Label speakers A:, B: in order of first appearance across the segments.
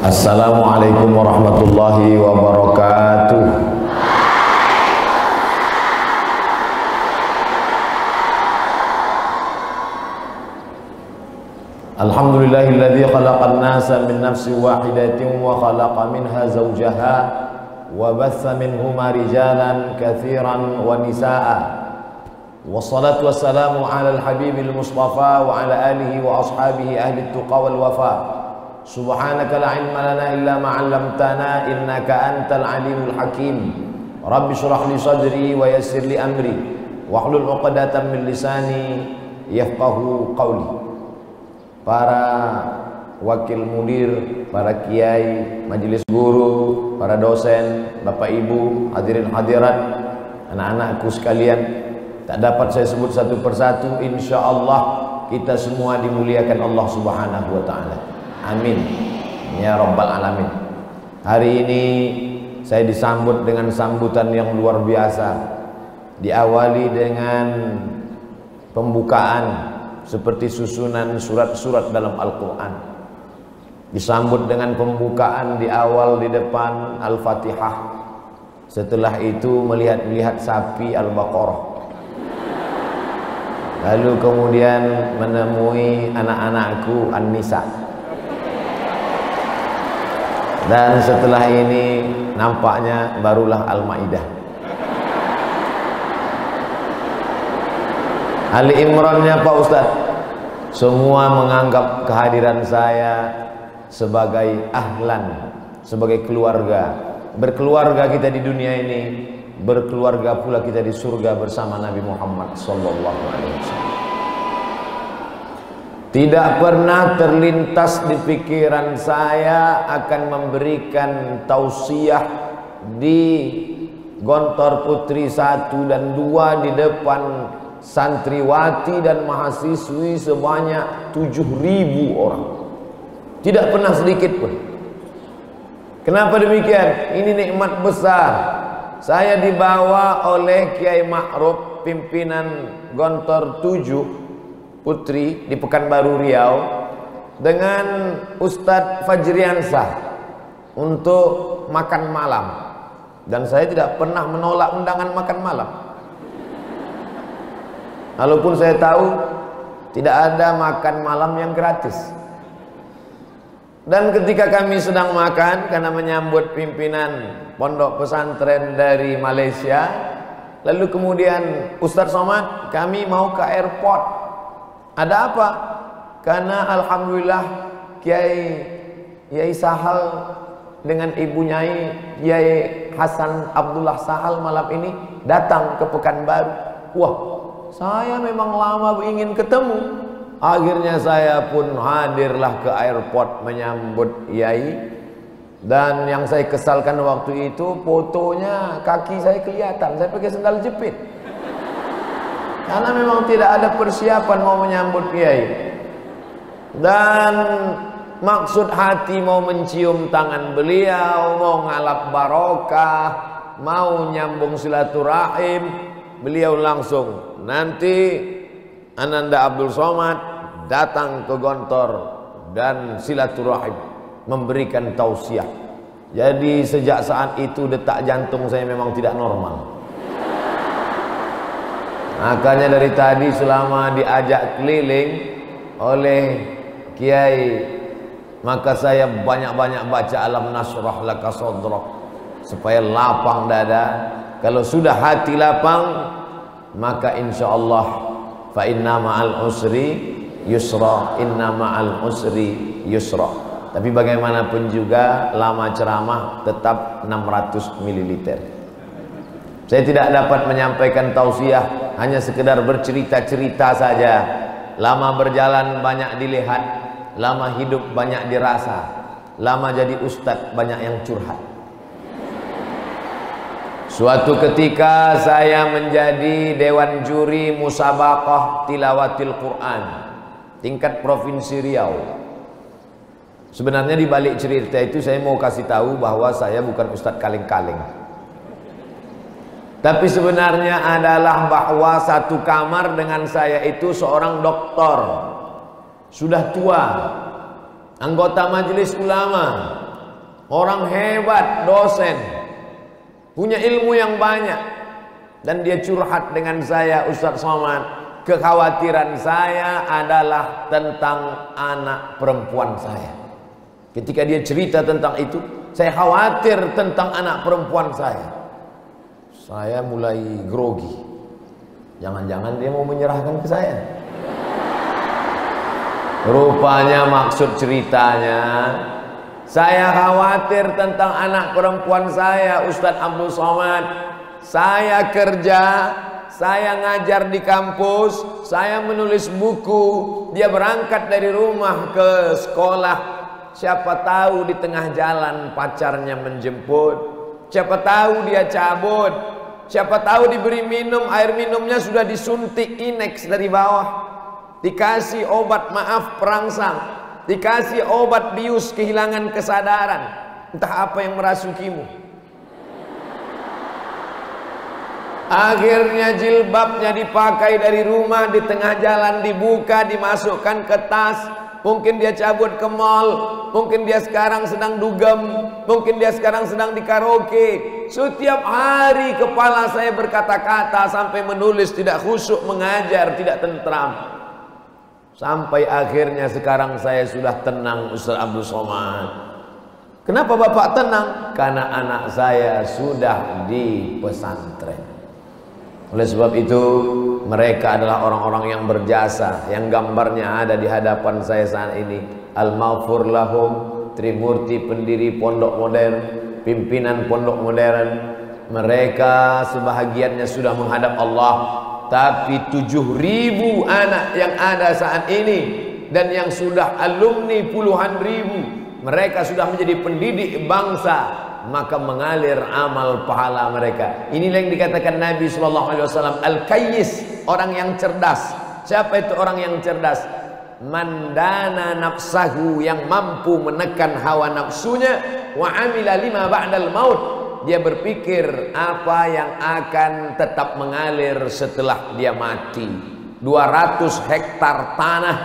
A: Assalamualaikum warahmatullahi wabarakatuh. Alhamdulillahilladzi khalaqan nasa min nafsin wahidatin wa khalaqa minha zawjaha wa batha minhuma rijalan katsiran wa nisaa. Wassalatu wassalamu ala al-habibil mustafa wa ala alihi wa ashabihi ahli tuqa wal wafa. Subhanaka la ilma lana illa ma 'allamtana innaka antal alimul hakim. Rabbi shrah li sadri wa yassir li amri wahlul 'uqdatam min lisani yafqahu qawli. Para wakil mudir, para kiai, majelis guru, para dosen, bapak ibu, hadirin hadirat, anak-anakku sekalian, tak dapat saya sebut satu persatu. Insya Allah kita semua dimuliakan Allah Subhanahu wa ta'ala. Amin ya rabbal alamin. Hari ini saya disambut dengan sambutan yang luar biasa. Diawali dengan pembukaan seperti susunan surat-surat dalam Al-Quran. Disambut dengan pembukaan di awal di depan Al-Fatihah. Setelah itu melihat sapi Al-Baqarah. Lalu kemudian menemui anak-anakku An-Nisa. Dan setelah ini nampaknya barulah Al-Maidah. Ali Imrannya Pak Ustadz. Semua menganggap kehadiran saya sebagai ahlan, sebagai keluarga. Berkeluarga kita di dunia ini, berkeluarga pula kita di surga bersama Nabi Muhammad sallallahu alaihi wasallam. Tidak pernah terlintas di pikiran saya akan memberikan tausiah di Gontor Putri 1 dan 2 di depan santriwati dan mahasiswi sebanyak 7.000 orang. Tidak pernah sedikit pun. Kenapa demikian? Ini nikmat besar. Saya dibawa oleh Kiai Ma'ruf, pimpinan Gontor 7 Putri di Pekanbaru Riau, dengan Ustadz Fajriansah untuk makan malam. Dan saya tidak pernah menolak undangan makan malam. Walaupun saya tahu tidak ada makan malam yang gratis. Dan ketika kami sedang makan, karena menyambut pimpinan pondok pesantren dari Malaysia, lalu kemudian Ustadz Somad, kami mau ke airport. Ada apa? Karena alhamdulillah Kiai Sahal dengan Ibu Kiai Hasan Abdullah Sahal malam ini datang ke Pekanbaru. Wah, saya memang lama ingin ketemu. Akhirnya saya pun hadirlah ke airport menyambut Yai. Dan yang saya kesalkan waktu itu, fotonya kaki saya kelihatan. Saya pakai sendal jepit. Karena memang tidak ada persiapan mau menyambut Yai. Dan maksud hati mau mencium tangan beliau, mau ngalap barokah, mau nyambung silaturahim. Beliau langsung, nanti Ananda Abdul Somad datang ke Gontor dan silaturahim, memberikan tausiah. Jadi sejak saat itu detak jantung saya memang tidak normal. Makanya dari tadi selama diajak keliling oleh Kiai, maka saya banyak-banyak baca Alam Nashrah Laka Sadrak supaya lapang dada. Kalau sudah hati lapang, maka insya Allah fa inna ma'al usri yusra, inna ma'al usri yusra. Tapi bagaimanapun juga lama ceramah tetap 600 ml. Saya tidak dapat menyampaikan tausiah, hanya sekedar bercerita-cerita saja. Lama berjalan banyak dilihat, lama hidup banyak dirasa, lama jadi ustadz banyak yang curhat. Suatu ketika saya menjadi dewan juri musabaqah tilawatil Quran tingkat provinsi Riau. Sebenarnya di balik cerita itu saya mau kasih tahu bahwa saya bukan ustadz kaleng-kaleng. Tapi sebenarnya adalah bahwa satu kamar dengan saya itu seorang doktor, sudah tua, anggota majelis ulama, orang hebat, dosen, punya ilmu yang banyak, dan dia curhat dengan saya, Ustaz Somad. Kekhawatiran saya adalah tentang anak perempuan saya. Ketika dia cerita tentang itu, saya khawatir tentang anak perempuan saya. Saya mulai grogi. Jangan-jangan dia mau menyerahkan ke saya. Rupanya maksud ceritanya, saya khawatir tentang anak perempuan saya, Ustadz Abdul Somad. Saya kerja, saya ngajar di kampus, saya menulis buku, dia berangkat dari rumah ke sekolah. Siapa tahu di tengah jalan pacarnya menjemput, siapa tahu dia cabut, siapa tahu diberi minum, air minumnya sudah disuntik Inex dari bawah, dikasih obat maaf perangsang, dikasih obat bius kehilangan kesadaran. Entah apa yang merasukimu. Akhirnya jilbabnya dipakai dari rumah, di tengah jalan dibuka, dimasukkan ke tas. Mungkin dia cabut ke mall, mungkin dia sekarang sedang dugem, mungkin dia sekarang sedang di karaoke. Setiap hari kepala saya berkata-kata sampai menulis, tidak khusyuk, mengajar tidak tentram. Sampai akhirnya sekarang saya sudah tenang, Ustaz Abdul Somad. Kenapa Bapak tenang? Karena anak saya sudah di pesantren. Oleh sebab itu, mereka adalah orang-orang yang berjasa, yang gambarnya ada di hadapan saya saat ini. Al-Maghfur Lahum, Trimurti pendiri pondok modern, pimpinan pondok modern. Mereka sebahagiannya sudah menghadap Allah. Tapi 7.000 anak yang ada saat ini, dan yang sudah alumni puluhan ribu, mereka sudah menjadi pendidik bangsa. Maka mengalir amal pahala mereka. Inilah yang dikatakan Nabi SAW, Al-Kayyis, orang yang cerdas. Siapa itu orang yang cerdas? Mandana nafsahu, yang mampu menekan hawa nafsunya. Wa amila lima ba'dal maut, dia berpikir apa yang akan tetap mengalir setelah dia mati. 200 hektar tanah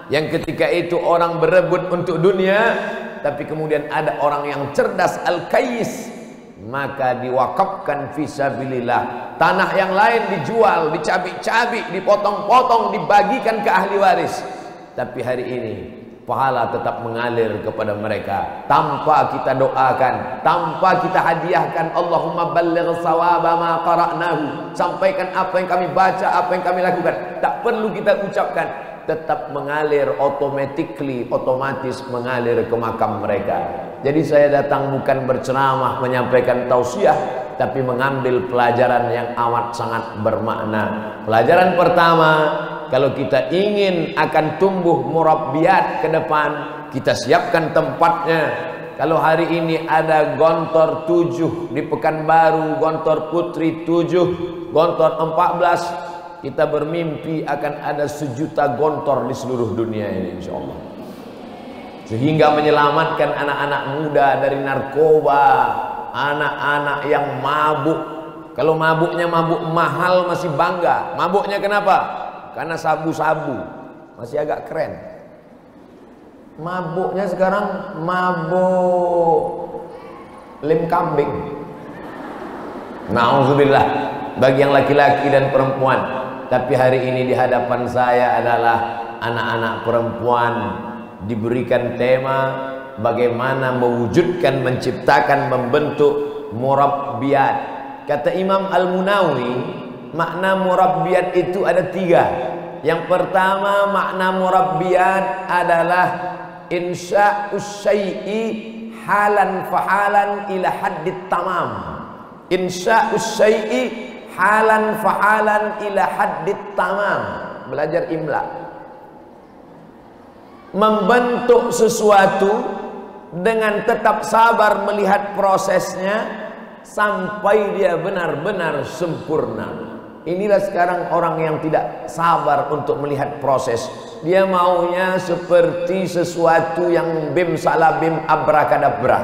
A: yang ketika itu orang berebut untuk dunia, tapi kemudian ada orang yang cerdas, Al-Kayyis, maka diwakafkan fisabilillah. Tanah yang lain dijual, dicabik-cabik, dipotong-potong, dibagikan ke ahli waris. Tapi hari ini pahala tetap mengalir kepada mereka tanpa kita doakan, tanpa kita hadiahkan. Allahumma balligh shawaba ma qara'nahu, sampaikan apa yang kami baca, apa yang kami lakukan. Tak perlu kita ucapkan, tetap mengalir otomatis mengalir ke makam mereka. Jadi saya datang bukan berceramah menyampaikan tausiah, tapi mengambil pelajaran yang amat sangat bermakna. Pelajaran pertama, kalau kita ingin akan tumbuh murabbiyat ke depan, kita siapkan tempatnya. Kalau hari ini ada Gontor 7 di Pekanbaru, Gontor Putri 7, Gontor 14, kita bermimpi akan ada 1 juta gontor di seluruh dunia ini, insya Allah. Sehingga menyelamatkan anak-anak muda dari narkoba, anak-anak yang mabuk. Kalau mabuknya mabuk mahal masih bangga. Mabuknya kenapa? Karena sabu-sabu, masih agak keren. Mabuknya sekarang mabuk lem kambing. Nauzubillah, bagi yang laki-laki dan perempuan. Tapi hari ini di hadapan saya adalah anak-anak perempuan, diberikan tema bagaimana mewujudkan, menciptakan, membentuk murabbiyat. Kata Imam Al-Munawi, makna murabbiyat itu ada 3. Yang pertama, makna murabbiyat adalah insya'us syai'i halan fahalan ila haddit tamam. Insya'us syai'i halan fahalan ila haddit tamam. Belajar imla. Membentuk sesuatu dengan tetap sabar melihat prosesnya sampai dia benar-benar sempurna. Inilah sekarang orang yang tidak sabar untuk melihat proses. Dia maunya seperti sesuatu yang bim salabim abrakadabra.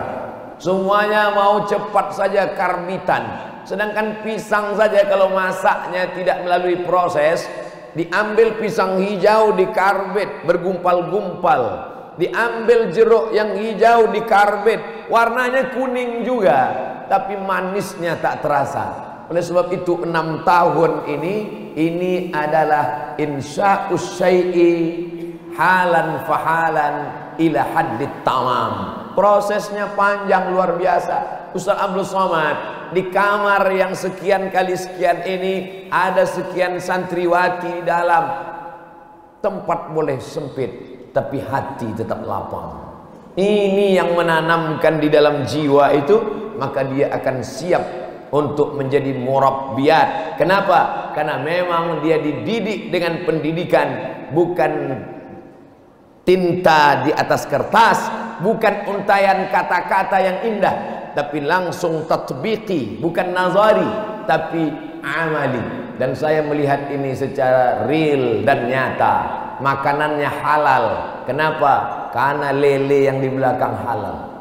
A: Semuanya mau cepat saja, karbitan. Sedangkan pisang saja kalau masaknya tidak melalui proses, diambil pisang hijau dikarbit bergumpal-gumpal, diambil jeruk yang hijau dikarbit warnanya kuning juga, tapi manisnya tak terasa. Oleh sebab itu 6 tahun ini adalah insya'us syai'i halan fahalan ila haddit tamam. Prosesnya panjang luar biasa. Ustaz Abdul Somad di kamar yang sekian kali sekian ini ada sekian santriwati di dalam. Tempat boleh sempit, tapi hati tetap lapang. Ini yang menanamkan di dalam jiwa itu, maka dia akan siap untuk menjadi murabbiyat. Kenapa? Karena memang dia dididik dengan pendidikan, bukan tinta di atas kertas, bukan untayan kata-kata yang indah, tapi langsung tatbiqi, bukan nazari, tapi amali. Dan saya melihat ini secara real dan nyata. Makanannya halal. Kenapa? Karena lele yang di belakang halal.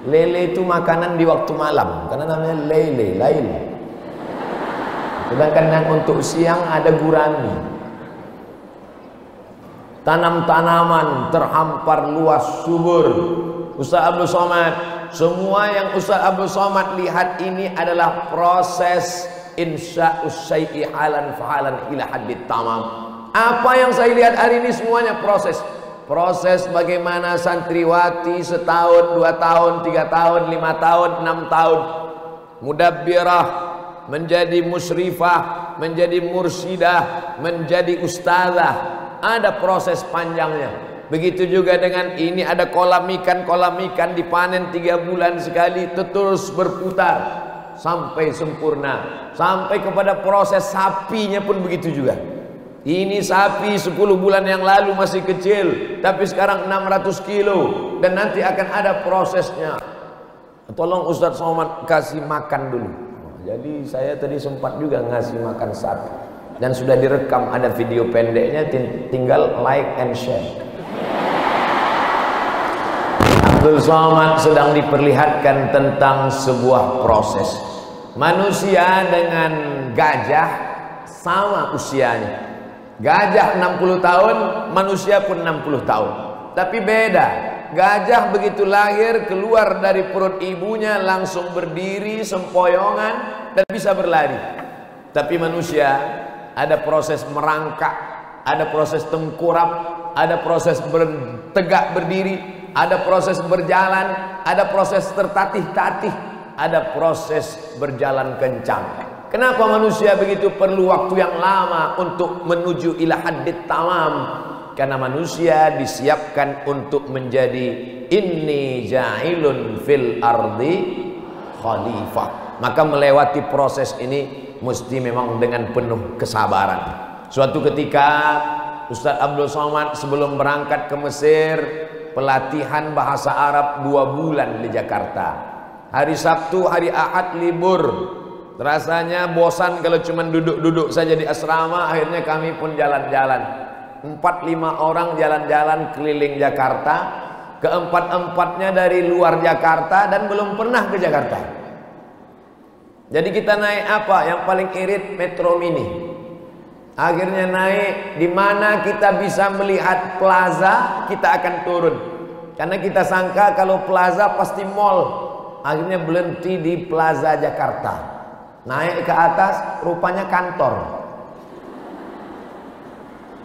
A: Lele itu makanan di waktu malam, karena namanya lele, lain. Sedangkan yang untuk siang ada gurami. Tanam-tanaman terhampar luas subur. Ustaz Abdul Somad, semua yang Ustaz Abdul Somad lihat ini adalah proses insya'us syai'i halan fahalan ila haddit tamam. Apa yang saya lihat hari ini semuanya proses. Proses bagaimana santriwati setahun, 2 tahun, 3 tahun, 5 tahun, 6 tahun mudabbirah, menjadi musyrifah, menjadi mursidah, menjadi ustazah. Ada proses panjangnya. Begitu juga dengan ini, ada kolam ikan dipanen 3 bulan sekali, terus berputar sampai sempurna, sampai kepada proses sapinya pun begitu juga. Ini sapi 10 bulan yang lalu masih kecil, tapi sekarang 600 kilo, dan nanti akan ada prosesnya. Tolong Ustaz Somad kasih makan dulu. Jadi saya tadi sempat juga ngasih makan sapi, dan sudah direkam, ada video pendeknya, tinggal like and share. Abdul Somad sedang diperlihatkan tentang sebuah proses. Manusia dengan gajah sama usianya. Gajah 60 tahun, manusia pun 60 tahun. Tapi beda. Gajah begitu lahir, keluar dari perut ibunya langsung berdiri sempoyongan dan bisa berlari. Tapi manusia ada proses merangkak, ada proses tengkurap, ada proses tegak berdiri, ada proses berjalan, ada proses tertatih-tatih, ada proses berjalan kencang. Kenapa manusia begitu perlu waktu yang lama untuk menuju ila haddit tamam? Karena manusia disiapkan untuk menjadi inni ja'ilun fil ardi khalifah. Maka melewati proses ini mesti memang dengan penuh kesabaran. Suatu ketika Ustaz Abdul Somad sebelum berangkat ke Mesir, pelatihan bahasa Arab 2 bulan di Jakarta. Hari Sabtu, hari Ahad libur. Rasanya bosan kalau cuma duduk-duduk saja di asrama. Akhirnya kami pun jalan-jalan, 4-5 orang jalan-jalan keliling Jakarta. Keempat-empatnya dari luar Jakarta dan belum pernah ke Jakarta. Jadi kita naik apa? Yang paling irit Metro Mini. Akhirnya naik di mana kita bisa melihat plaza, kita akan turun. Karena kita sangka kalau plaza pasti mall. Akhirnya berhenti di Plaza Jakarta. Naik ke atas, rupanya kantor.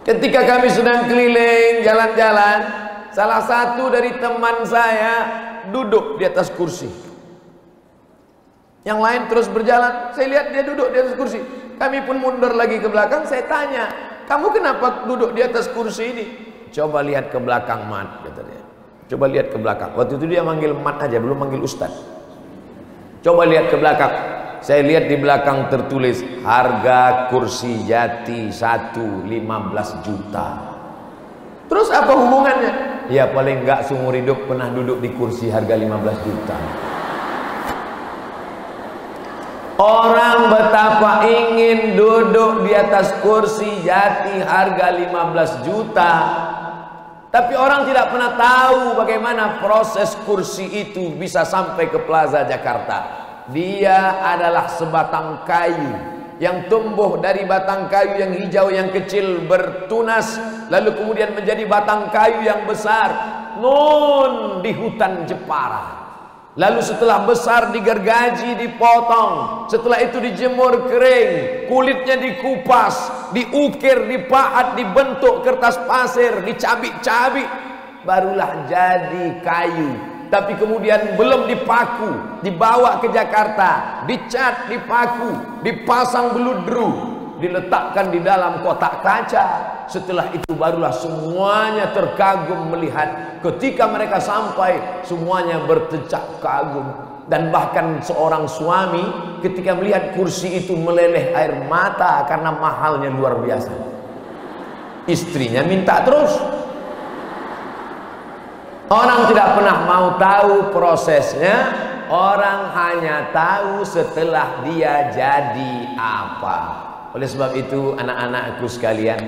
A: Ketika kami sedang keliling jalan-jalan, salah satu dari teman saya duduk di atas kursi. Yang lain terus berjalan. Saya lihat dia duduk di atas kursi. Kami pun mundur lagi ke belakang. Saya tanya, kamu kenapa duduk di atas kursi ini? Coba lihat ke belakang, Mat, kata dia. Coba lihat ke belakang. Waktu itu dia manggil Mat aja, belum manggil Ustaz. Coba lihat ke belakang. Saya lihat di belakang tertulis harga kursi jati 15 juta. Terus apa hubungannya? Ya paling enggak seumur hidup pernah duduk di kursi harga 15 juta. Orang betapa ingin duduk di atas kursi jati harga 15 juta. Tapi orang tidak pernah tahu bagaimana proses kursi itu bisa sampai ke Plaza Jakarta. Dia adalah sebatang kayu yang tumbuh dari batang kayu yang hijau yang kecil bertunas, lalu kemudian menjadi batang kayu yang besar nun di hutan Jepara. Lalu setelah besar digergaji, dipotong. Setelah itu dijemur kering, kulitnya dikupas, diukir, dipahat, dibentuk kertas pasir, dicabik-cabik, barulah jadi kayu. Tapi kemudian belum dipaku, dibawa ke Jakarta, dicat, dipaku, dipasang beludru, diletakkan di dalam kotak kaca. Setelah itu barulah semuanya terkagum melihat. Ketika mereka sampai, semuanya bertecak kagum. Dan bahkan seorang suami ketika melihat kursi itu meleleh air mata karena mahalnya luar biasa. Istrinya minta terus. Orang tidak pernah mau tahu prosesnya, orang hanya tahu setelah dia jadi apa. Oleh sebab itu anak-anakku sekalian,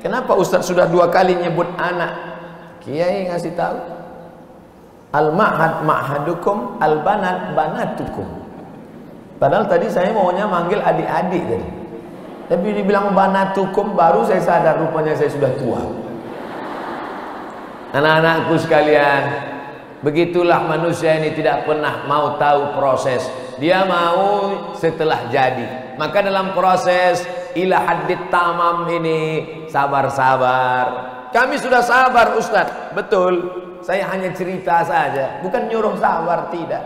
A: kenapa Ustaz sudah 2 kali nyebut anak? Kiai ngasih tahu, al-ma'had ma'hadukum, al-banat banatukum. Padahal tadi saya maunya manggil adik-adik tadi, tapi dibilang banatukum, baru saya sadar rupanya saya sudah tua. Anak-anakku sekalian, begitulah manusia ini tidak pernah mau tahu proses. Dia mau setelah jadi. Maka dalam proses ila haddit tamam ini sabar-sabar. Kami sudah sabar Ustaz, betul. Saya hanya cerita saja, bukan nyuruh sabar, tidak.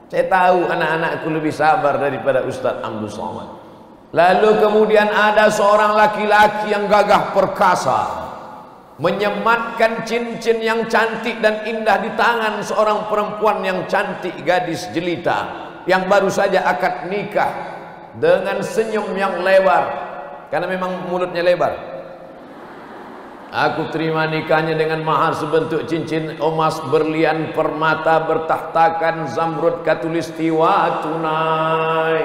A: Saya tahu anak-anakku lebih sabar daripada Ustaz Abdul Somad. Lalu kemudian ada seorang laki-laki yang gagah perkasa, menyematkan cincin yang cantik dan indah di tangan seorang perempuan yang cantik, gadis jelita yang baru saja akad nikah, dengan senyum yang lebar, karena memang mulutnya lebar. Aku terima nikahnya dengan mahar sebentuk cincin emas berlian permata bertahtakan zamrud katulistiwa tunai.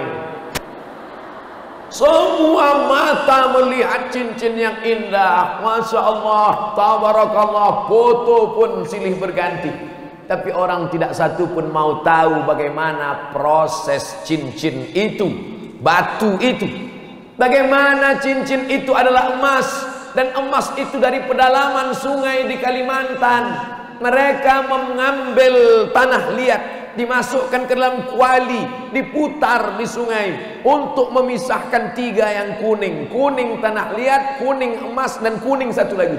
A: Semua mata melihat cincin yang indah, Masya Allah, tabarakallah, foto pun silih berganti. Tapi orang tidak satu pun mau tahu bagaimana proses cincin itu, batu itu. Bagaimana cincin itu adalah emas, dan emas itu dari pedalaman sungai di Kalimantan. Mereka mengambil tanah liat, dimasukkan ke dalam kuali, diputar di sungai untuk memisahkan 3 yang kuning. Kuning tanah liat, kuning emas, dan kuning satu lagi.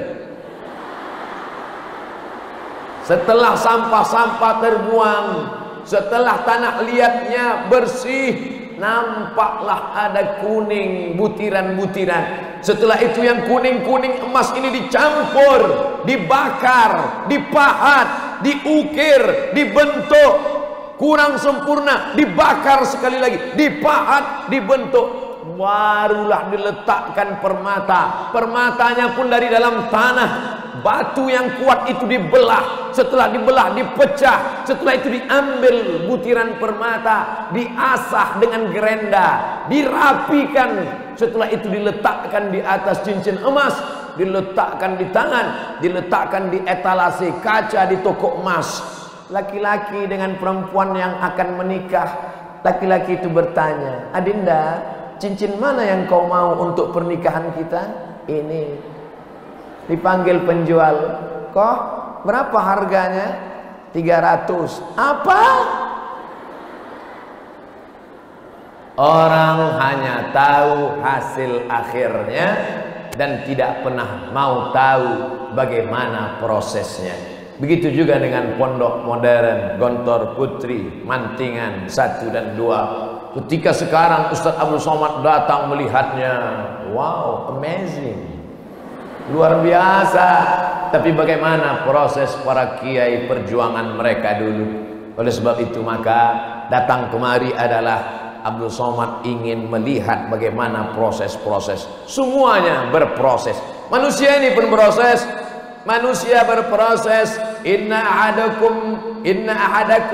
A: Setelah sampah-sampah terbuang, setelah tanah liatnya bersih, nampaklah ada kuning butiran-butiran. Setelah itu yang kuning-kuning emas ini dicampur, dibakar, dipahat, diukir, dibentuk kurang sempurna, dibakar sekali lagi, dipahat, dibentuk, barulah diletakkan permata. Permatanya pun dari dalam tanah. Batu yang kuat itu dibelah, setelah dibelah dipecah, setelah itu diambil butiran permata, diasah dengan gerenda, dirapikan, setelah itu diletakkan di atas cincin emas, diletakkan di tangan, diletakkan di etalase kaca di toko emas. Laki-laki dengan perempuan yang akan menikah, laki-laki itu bertanya, "Adinda, cincin mana yang kau mau untuk pernikahan kita?" Ini. Dipanggil penjual, "Kok berapa harganya?" 300. Apa? Orang hanya tahu hasil akhirnya dan tidak pernah mau tahu bagaimana prosesnya. Begitu juga dengan pondok modern Gontor Putri Mantingan 1 dan 2. Ketika sekarang Ustaz Abdul Somad datang melihatnya, wow, amazing, luar biasa. Tapi bagaimana proses para kiai perjuangan mereka dulu. Oleh sebab itu maka datang kemari adalah Abdul Somad ingin melihat bagaimana proses-proses. Semuanya berproses. Manusia ini pun berproses. Manusia berproses. Inna ahadakum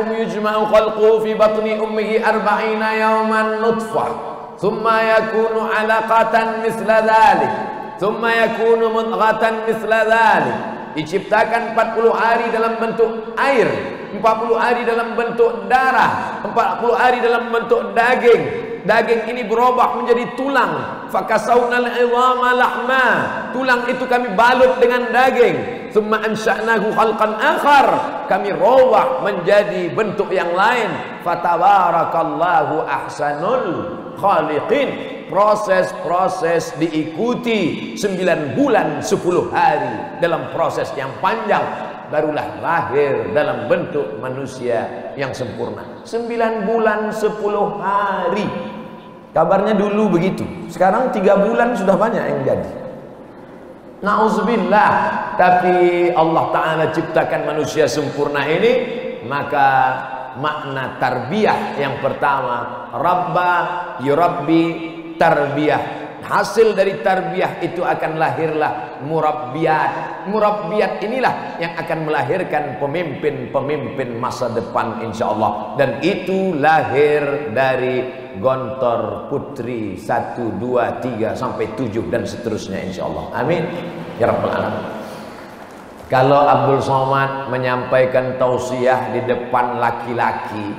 A: yujma'u khalquhu fi batni ummihi 40 yawman nutfah, thumma yakunu 'alaqatan misla dhalik, thumma yakunu mudghatan misla dhalik. Diciptakan 40 hari dalam bentuk air, 40 hari dalam bentuk darah, 40 hari dalam bentuk daging. Daging ini berubah menjadi tulang. Fakasawnal 'idhama lahma. Tulang itu kami balut dengan daging. thumma ansha'nahu khalqan akhar, kami robah menjadi bentuk yang lain. Fatabarakallahu ahsanul khaliqin. Proses-proses diikuti 9 bulan 10 hari dalam proses yang panjang, barulah lahir dalam bentuk manusia yang sempurna. 9 bulan 10 hari. Kabarnya dulu begitu. Sekarang 3 bulan sudah banyak yang jadi. Nauzubillah. Tapi Allah Ta'ala ciptakan manusia sempurna ini, maka makna tarbiyah yang pertama, Rabba yurabbi tarbiyah. Hasil dari tarbiyah itu akan lahirlah murabbiyat. Murabbiyat inilah yang akan melahirkan pemimpin-pemimpin masa depan insyaallah. Dan itu lahir dari Gontor Putri 1, 2, 3 sampai 7 dan seterusnya insyaallah. Amin ya rabbal alamin. Kalau Abdul Somad menyampaikan tausiah di depan laki-laki,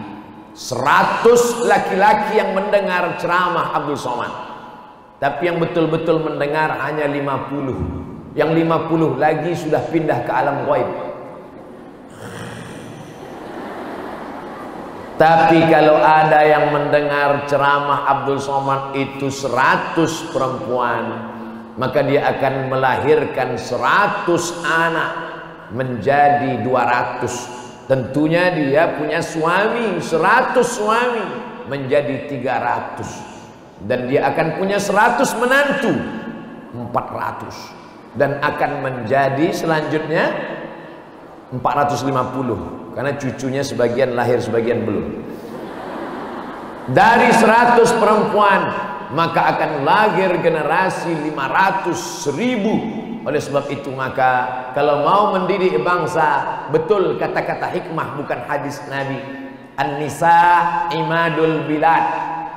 A: 100 laki-laki yang mendengar ceramah Abdul Somad, tapi yang betul-betul mendengar hanya 50. Yang 50 lagi sudah pindah ke alam ghaib. Tapi kalau ada yang mendengar ceramah Abdul Somad itu 100 perempuan, maka dia akan melahirkan 100 anak menjadi 200. Tentunya dia punya suami, 100 suami menjadi 300. Dan dia akan punya 100 menantu, 400. Dan akan menjadi selanjutnya 450. Karena cucunya sebagian lahir, sebagian belum. Dari 100 perempuan, maka akan lahir generasi 500, 1000. Oleh sebab itu maka kalau mau mendidik bangsa, betul kata-kata hikmah bukan hadis Nabi, An-nisa imadul bilad.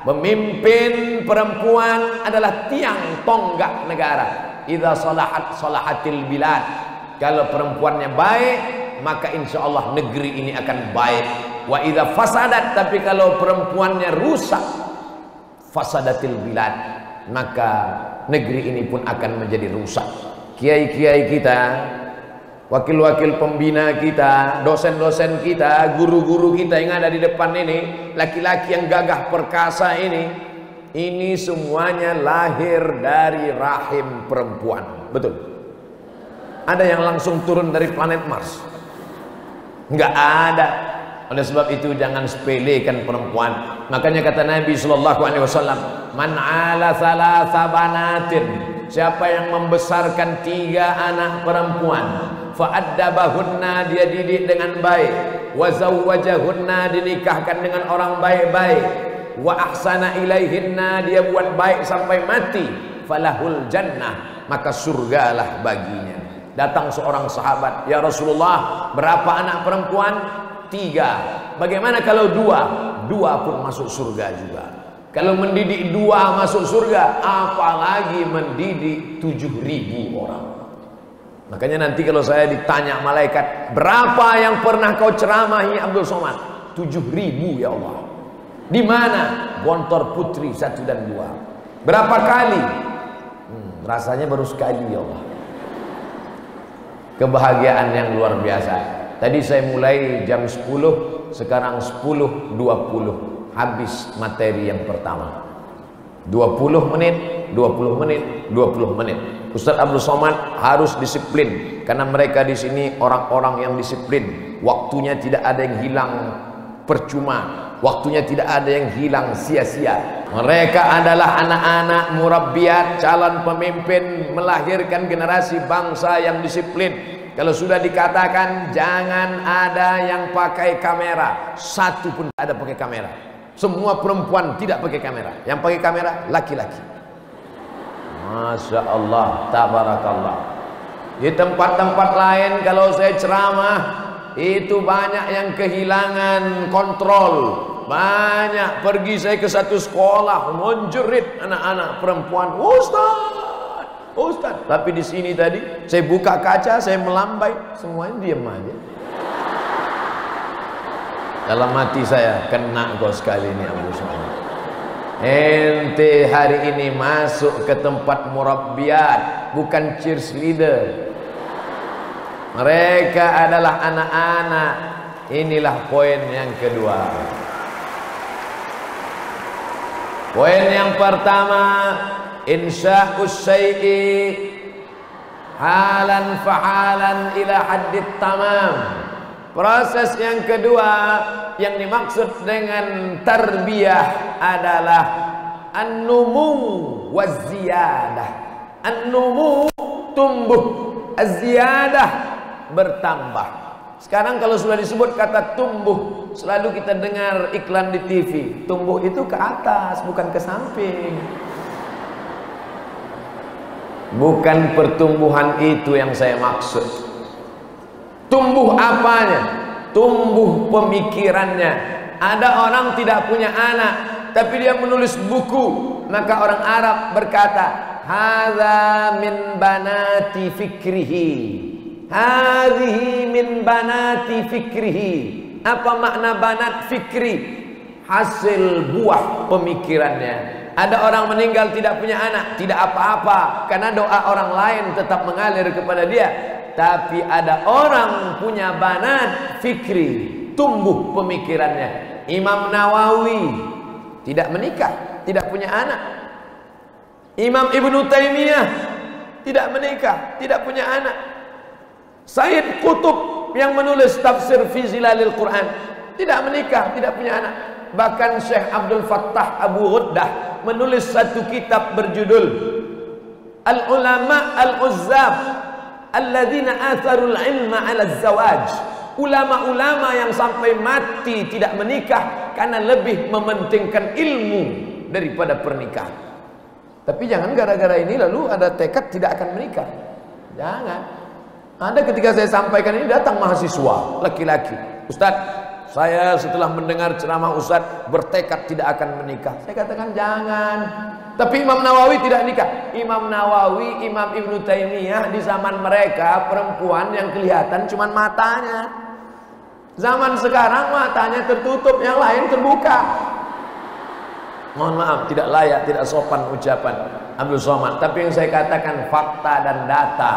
A: Pemimpin perempuan adalah tiang tonggak negara. Idza salahat salahatil bilad. Kalau perempuannya baik, maka insya Allah negeri ini akan baik. Wa idza fasadat, tapi kalau perempuannya rusak, fasadatil bilad, maka negeri ini pun akan menjadi rusak. Kiai-kiai kita, wakil-wakil pembina kita, dosen-dosen kita, guru-guru kita yang ada di depan ini, laki-laki yang gagah perkasa ini semuanya lahir dari rahim perempuan. Betul? Ada yang langsung turun dari planet Mars? Enggak ada. Oleh sebab itu jangan sepelekan perempuan. Makanya kata Nabi SAW, man ala thalatha banatin, siapa yang membesarkan 3 anak perempuan, fa'addabahunna, dia didik dengan baik, wa zawwajahunna, dinikahkan dengan orang baik-baik, wa ahsana ilaihinna, dia buat baik sampai mati, falahul jannah, maka surgalah baginya. Datang seorang sahabat, ya Rasulullah, berapa anak perempuan? 3. Bagaimana kalau 2? 2 pun masuk surga juga. Kalau mendidik 2 masuk surga, apalagi mendidik 7.000 orang. Makanya nanti kalau saya ditanya malaikat, berapa yang pernah kau ceramahi Abdul Somad? 7.000 ya Allah. Di mana? Gontor Putri 1 dan 2. Berapa kali? Rasanya baru sekali ya Allah. Kebahagiaan yang luar biasa. Tadi saya mulai jam 10, sekarang 10.20 habis materi yang pertama. 20 menit, 20 menit, 20 menit. Ustaz Abdul Somad harus disiplin karena mereka di sini orang-orang yang disiplin. Waktunya tidak ada yang hilang percuma, waktunya tidak ada yang hilang sia-sia. Mereka adalah anak-anak murabbiyat, calon pemimpin, melahirkan generasi bangsa yang disiplin. Kalau sudah dikatakan jangan ada yang pakai kamera, 1 pun tidak ada pakai kamera. Semua perempuan tidak pakai kamera. Yang pakai kamera laki-laki. Masya Allah, tabarakallah. Di tempat-tempat lain kalau saya ceramah, itu banyak yang kehilangan kontrol. Banyak pergi saya ke satu sekolah, menjerit anak-anak perempuan, Ustaz. Tapi di sini tadi saya buka kaca, saya melambai, semuanya diam aja. Dalam hati saya, kena kau sekali ini Abu Somad. Ente hari ini masuk ke tempat murabbiyat, bukan cheerleader. Mereka adalah anak-anak. Inilah poin yang kedua. Poin yang pertama, insya'us syai'i halan fahalan ila haddit tamam. Proses yang kedua yang dimaksud dengan tarbiyah adalah an-numu waz-ziyadah. An-numu tumbuh, az-ziyadah bertambah. Sekarang kalau sudah disebut kata tumbuh, selalu kita dengar iklan di TV. Tumbuh itu ke atas, bukan ke samping. Bukan pertumbuhan itu yang saya maksud. Tumbuh apanya? Tumbuh pemikirannya. Ada orang tidak punya anak, tapi dia menulis buku. Maka orang Arab berkata, hadza min banati fikrihi. Hadhihi min banati fikrihi. Apa makna banat fikri? Hasil buah pemikirannya. Ada orang meninggal tidak punya anak, tidak apa-apa, karena doa orang lain tetap mengalir kepada dia. Tapi ada orang punya banat fikri, tumbuh pemikirannya. Imam Nawawi tidak menikah, tidak punya anak. Imam Ibnu Taimiyah tidak menikah, tidak punya anak. Sayyid Qutb yang menulis tafsir fi zilalil Quran tidak menikah, tidak punya anak. Bahkan Syekh Abdul Fattah Abu Ghuddah menulis satu kitab berjudul Al-Ulama Al-Uzzab alladzina atharul ilma 'ala az-zawaj. Ulama-ulama yang sampai mati tidak menikah karena lebih mementingkan ilmu daripada pernikahan. Tapi jangan gara-gara ini lalu ada tekad tidak akan menikah. Jangan. Ada ketika saya sampaikan ini datang mahasiswa laki-laki, Ustaz, saya setelah mendengar ceramah Ustaz bertekad tidak akan menikah. Saya katakan jangan. Tapi Imam Nawawi tidak nikah. Imam Nawawi, Imam Ibnu Taimiyah di zaman mereka perempuan yang kelihatan cuma matanya. Zaman sekarang matanya tertutup, yang lain terbuka. Mohon maaf, tidak layak, tidak sopan ucapan Abdul Somad. Tapi yang saya katakan fakta dan data,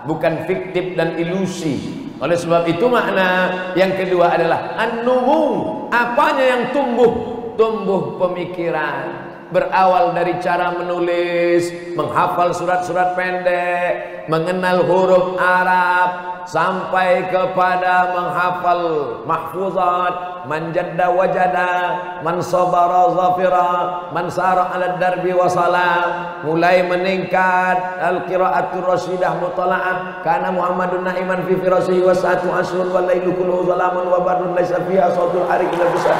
A: bukan fiktif dan ilusi. Oleh sebab itu makna yang kedua adalah an-numu. Apanya yang tumbuh? Tumbuh pemikiran. Berawal dari cara menulis, menghafal surat-surat pendek, mengenal huruf Arab, sampai kepada menghafal mahfuzat, man jadda wajada, man sabara zafira, man sara ala darbi wasala. Mulai meningkat al-qiraatul rasyidah mutala'ah, kana Muhammadun na'iman fi firasihi wa sa'atu asrun wal lailu kulluhu zalamun wa barrun laisa fiha sautul hari ila bisa.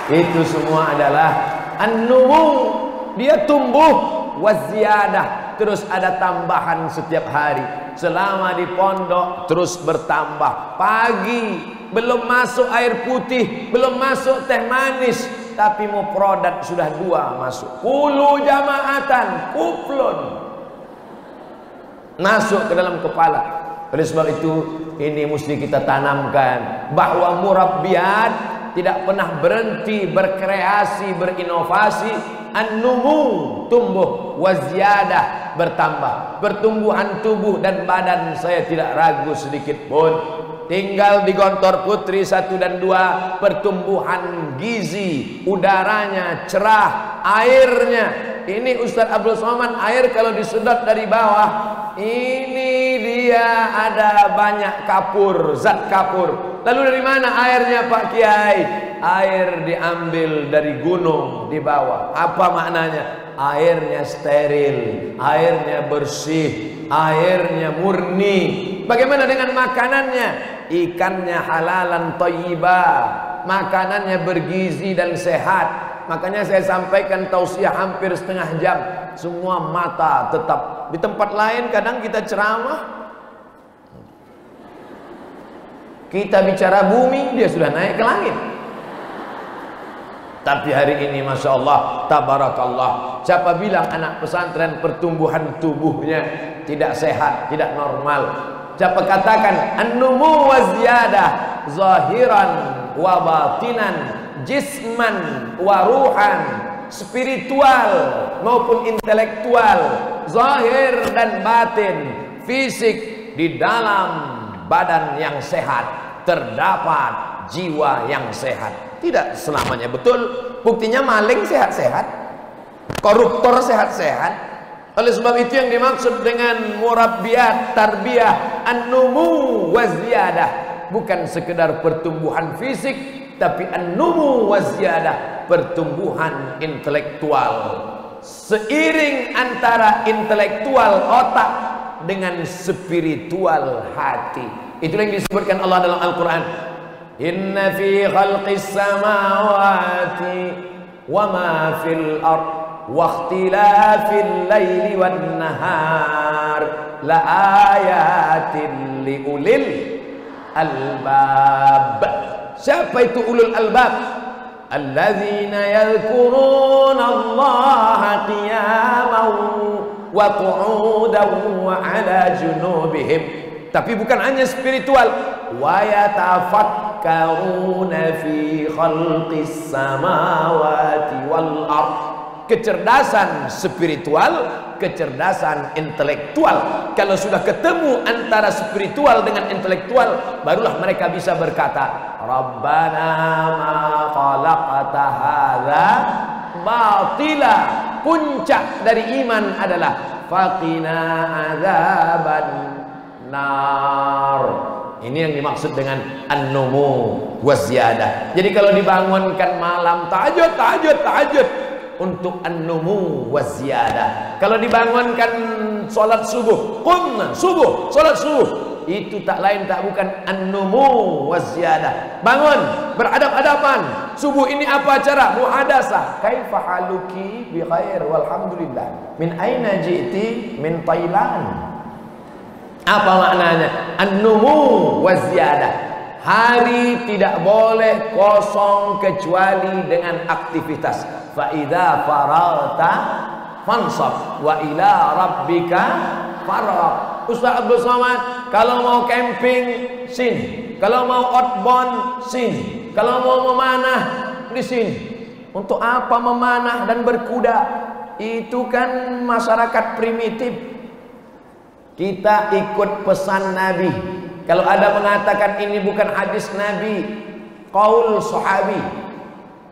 A: Itu semua adalah an-numu. Dia tumbuh waziyadah, terus ada tambahan setiap hari. Selama di pondok terus bertambah. Pagi belum masuk air putih, belum masuk teh manis, tapi mufradat sudah 2 masuk. Kulu jamaatan, kuplun masuk ke dalam kepala. Oleh sebab itu ini mesti kita tanamkan bahwa murabbiyat tidak pernah berhenti berkreasi, berinovasi. An-numu, tumbuh, waziyadah, bertambah. Pertumbuhan tubuh dan badan saya tidak ragu sedikit pun. Tinggal di Gontor Putri 1 dan 2, pertumbuhan gizi, udaranya cerah, airnya. Ini Ustaz Abdul Somad, air kalau disedot dari bawah, ini dia ada banyak kapur, zat kapur. Lalu dari mana airnya Pak Kiai? Air diambil dari gunung di bawah. Apa maknanya? Airnya steril, airnya bersih, airnya murni. Bagaimana dengan makanannya? Ikannya halalan thayyibah, makanannya bergizi dan sehat. Makanya saya sampaikan tausiah hampir setengah jam. Semua mata tetap. Di tempat lain kadang kita ceramah, kita bicara bumi, dia sudah naik ke langit. Tapi hari ini Masya Allah, tabarakallah, siapa bilang anak pesantren pertumbuhan tubuhnya tidak sehat, tidak normal? Siapa katakan an-numu wa ziyadah zahiran wa batinan, jisman wa ruhan, spiritual maupun intelektual, zahir dan batin, fisik di dalam badan yang sehat terdapat jiwa yang sehat. Tidak selamanya betul. Buktinya maling sehat-sehat, koruptor sehat-sehat. Oleh sebab itu yang dimaksud dengan murabbiyat, tarbiyah, an-numu wa ziyadah, bukan sekedar pertumbuhan fisik, tapi an-numu wa ziyadah, pertumbuhan intelektual. Seiring antara intelektual otak dengan spiritual hati. Itulah yang disebutkan Allah dalam Al-Quran. Inna fi khalqis samawati wa ma fil ard wa ikhtilafil laili wan nahar la ayatin li ulil albab. Siapa itu ulul albab? Alladzina yadhkuruna Allaha qiyaman wa qu'udan wa 'ala junubihim. Tapi bukan hanya spiritual, wa yatafakkaruna fi khalqis samawati wal ard. Kecerdasan spiritual, kecerdasan intelektual. Kalau sudah ketemu antara spiritual dengan intelektual, barulah mereka bisa berkata, Rabbana ma khalaqta hadza batila. Puncak dari iman adalah faqina adzaban nar. Ini yang dimaksud dengan an-numu waziyadah. Jadi kalau dibangunkan malam tahajud untuk an-numu waziyadah. Kalau dibangunkan salat subuh, subuh, salat subuh, itu tak lain tak bukan an-numu waziyadah. Bangun, beradab-adaban. Subuh ini apa acara? Muhadasah. Kaifa haluki bi khair walhamdulillah. Min aina ji'ti? Min Thailand. Apa maknanya? An-numu waziyadah. Hari tidak boleh kosong kecuali dengan aktivitas. Fa idza faragta fansab wa ila rabbika faragh. Ustaz Abdul Somad, kalau mau camping sini, kalau mau outbound sini, kalau mau memanah di sini. Untuk apa memanah dan berkuda? Itu kan masyarakat primitif. Kita ikut pesan Nabi. Kalau ada mengatakan ini bukan hadis Nabi, qaul sahabi.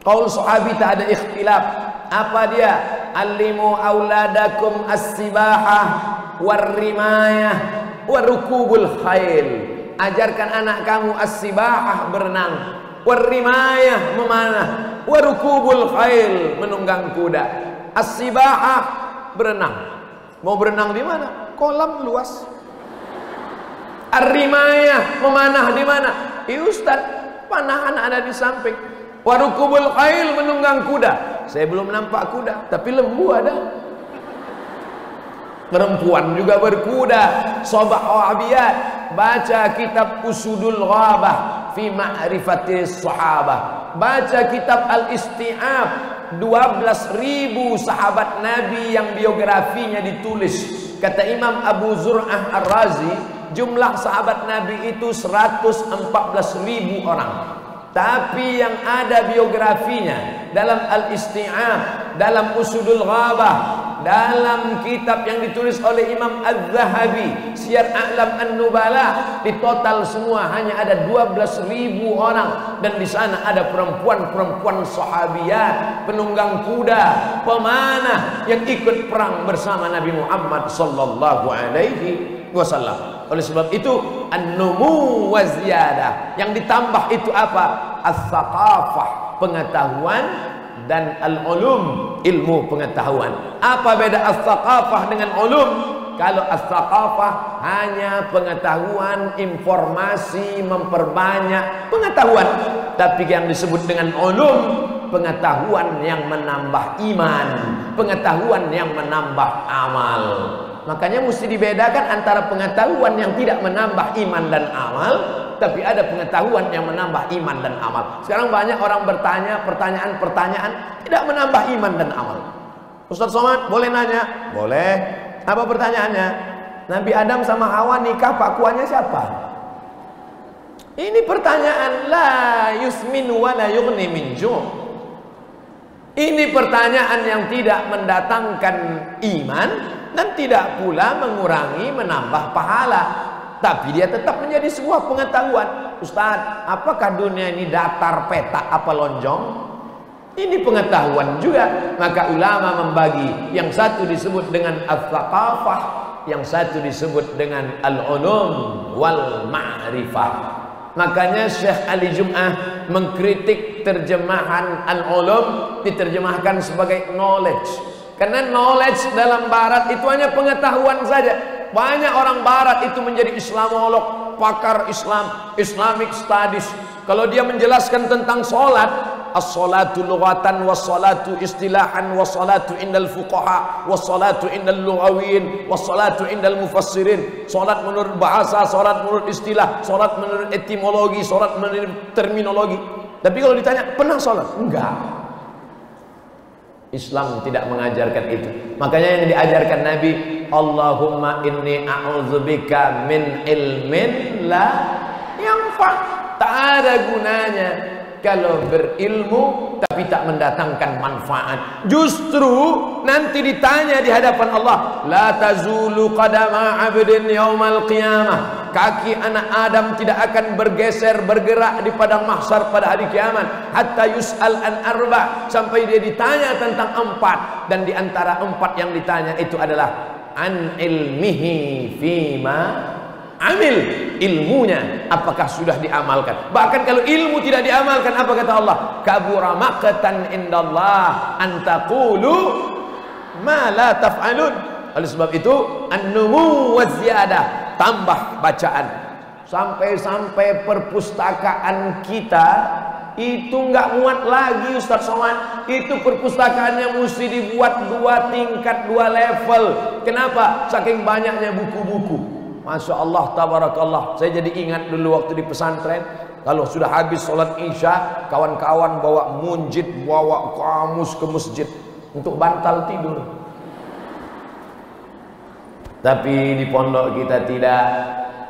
A: Qaul sahabi tak ada ikhtilaf. Apa dia? Allimu auladakum as-sibahah war-rimayah warukubul khail. Ajarkan anak kamu as-sibahah berenang, war-rimayah memanah, warukubul khail menunggang kuda. As-sibahah berenang. Mau berenang di mana? Kolam luas. Ar-rimayah memanah di mana? Ustaz, panahan ada di samping. Warukubul khail menunggang kuda. Saya belum nampak kuda, tapi lembu ada. Perempuan juga berkuda. Sobah wa'abiyat. Baca kitab Usudul Ghabah fi ma'rifatis sahabah. Baca kitab Al-Isti'ab. 12.000 sahabat Nabi yang biografinya ditulis. Kata Imam Abu Zur'ah Ar-Razi, jumlah sahabat Nabi itu 114.000 orang. Tapi yang ada biografinya dalam Al-Isti'ab, dalam Usudul Ghabah, dalam kitab yang ditulis oleh Imam Az-Zahabi, Siyar A'lam An-Nubala, di total semua hanya ada 12.000 orang. Dan di sana ada perempuan-perempuan sahabiyat, penunggang kuda, pemanah yang ikut perang bersama Nabi Muhammad sallallahu alaihi wasallam. Oleh sebab itu an-numu wa ziyadah. Yang ditambah itu apa? As-saqafah, pengetahuan, dan al-ulum, ilmu pengetahuan. Apa beda as-saqafah dengan ulum? Kalau as-saqafah hanya pengetahuan, informasi, memperbanyak pengetahuan. Tapi yang disebut dengan ulum, pengetahuan yang menambah iman, pengetahuan yang menambah amal. Makanya mesti dibedakan antara pengetahuan yang tidak menambah iman dan amal, tapi ada pengetahuan yang menambah iman dan amal. Sekarang banyak orang bertanya pertanyaan-pertanyaan tidak menambah iman dan amal. Ustaz Somad, boleh nanya? Boleh. Apa pertanyaannya? Nabi Adam sama Hawa nikah, pakuannya siapa? Ini pertanyaan la yusmin wa la yughni min ju'. Ini pertanyaan yang tidak mendatangkan iman, dan tidak pula mengurangi menambah pahala, tapi dia tetap menjadi sebuah pengetahuan. Ustaz, apakah dunia ini datar, petak, apa lonjong? Ini pengetahuan juga. Maka ulama membagi, yang satu disebut dengan al-thaqafah, yang satu disebut dengan al-ulum wal ma'rifah. Makanya Syekh Ali Jum'ah mengkritik terjemahan al-ulum, diterjemahkan sebagai knowledge. Karena knowledge dalam barat itu hanya pengetahuan saja. Banyak orang barat itu menjadi Islamolog, pakar Islam, Islamic studies. Kalau dia menjelaskan tentang sholat, as-salatu lughatan, was-salatu istilahan, was-salatu indal fuqaha, was-salatu indal lughawin, was-salatu indal mufassirin. Sholat menurut bahasa, sholat menurut istilah, sholat menurut etimologi, sholat menurut terminologi. Tapi kalau ditanya, pernah sholat? Enggak. Islam tidak mengajarkan itu. Makanya yang diajarkan Nabi, Allahumma inni a'udzubika min ilmin la yanfa'. Tak ada gunanya kalau berilmu tapi tak mendatangkan manfaat. Justru nanti ditanya di hadapan Allah, la tazulu qadama 'abdin yaumal qiyamah. Kaki anak Adam tidak akan bergeser, bergerak di padang mahsyar pada hari kiamat, hatta yus'al an arba, sampai dia ditanya tentang 4. Dan di antara 4 yang ditanya itu adalah an ilmihi fima amil, ilmunya apakah sudah diamalkan. Bahkan kalau ilmu tidak diamalkan, apa kata Allah? Kabura maqtan indallah an taqulu ma la taf'alun. Oleh sebab itu an-numu wa ziyadah, tambah bacaan. Sampai-sampai perpustakaan kita itu nggak muat lagi Ustaz Somad. Itu perpustakaannya mesti dibuat 2 tingkat, 2 level. Kenapa? Saking banyaknya buku-buku. Masya Allah, tabarakallah. Saya jadi ingat dulu waktu di pesantren, kalau sudah habis sholat isya, kawan-kawan bawa munjid, bawa kamus ke masjid untuk bantal tidur. Tapi di pondok kita tidak.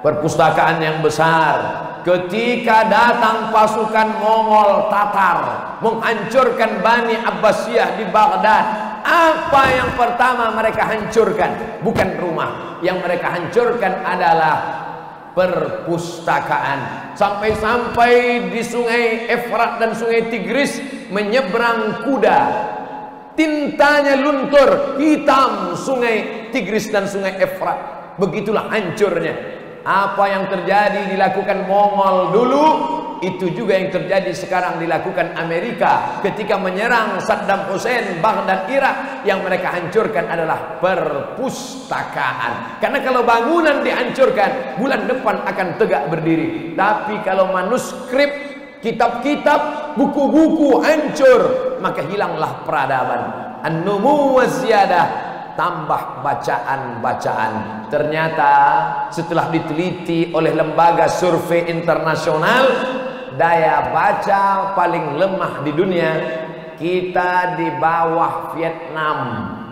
A: Perpustakaan yang besar. Ketika datang pasukan Mongol Tatar menghancurkan Bani Abbasiyah di Baghdad, apa yang pertama mereka hancurkan? Bukan rumah. Yang mereka hancurkan adalah perpustakaan. Sampai-sampai di sungai Efrat dan sungai Tigris menyeberang kuda, tintanya luntur, hitam sungai Tigris dan sungai Efrat. Begitulah hancurnya. Apa yang terjadi dilakukan Mongol dulu, itu juga yang terjadi sekarang dilakukan Amerika ketika menyerang Saddam Hussein, Baghdad, Irak. Yang mereka hancurkan adalah perpustakaan. Karena kalau bangunan dihancurkan, bulan depan akan tegak berdiri. Tapi kalau manuskrip, kitab-kitab, buku-buku hancur, maka hilanglah peradaban. An-numu wa ziyadah, tambah bacaan-bacaan. Ternyata setelah diteliti oleh lembaga survei internasional, daya baca paling lemah di dunia kita di bawah Vietnam.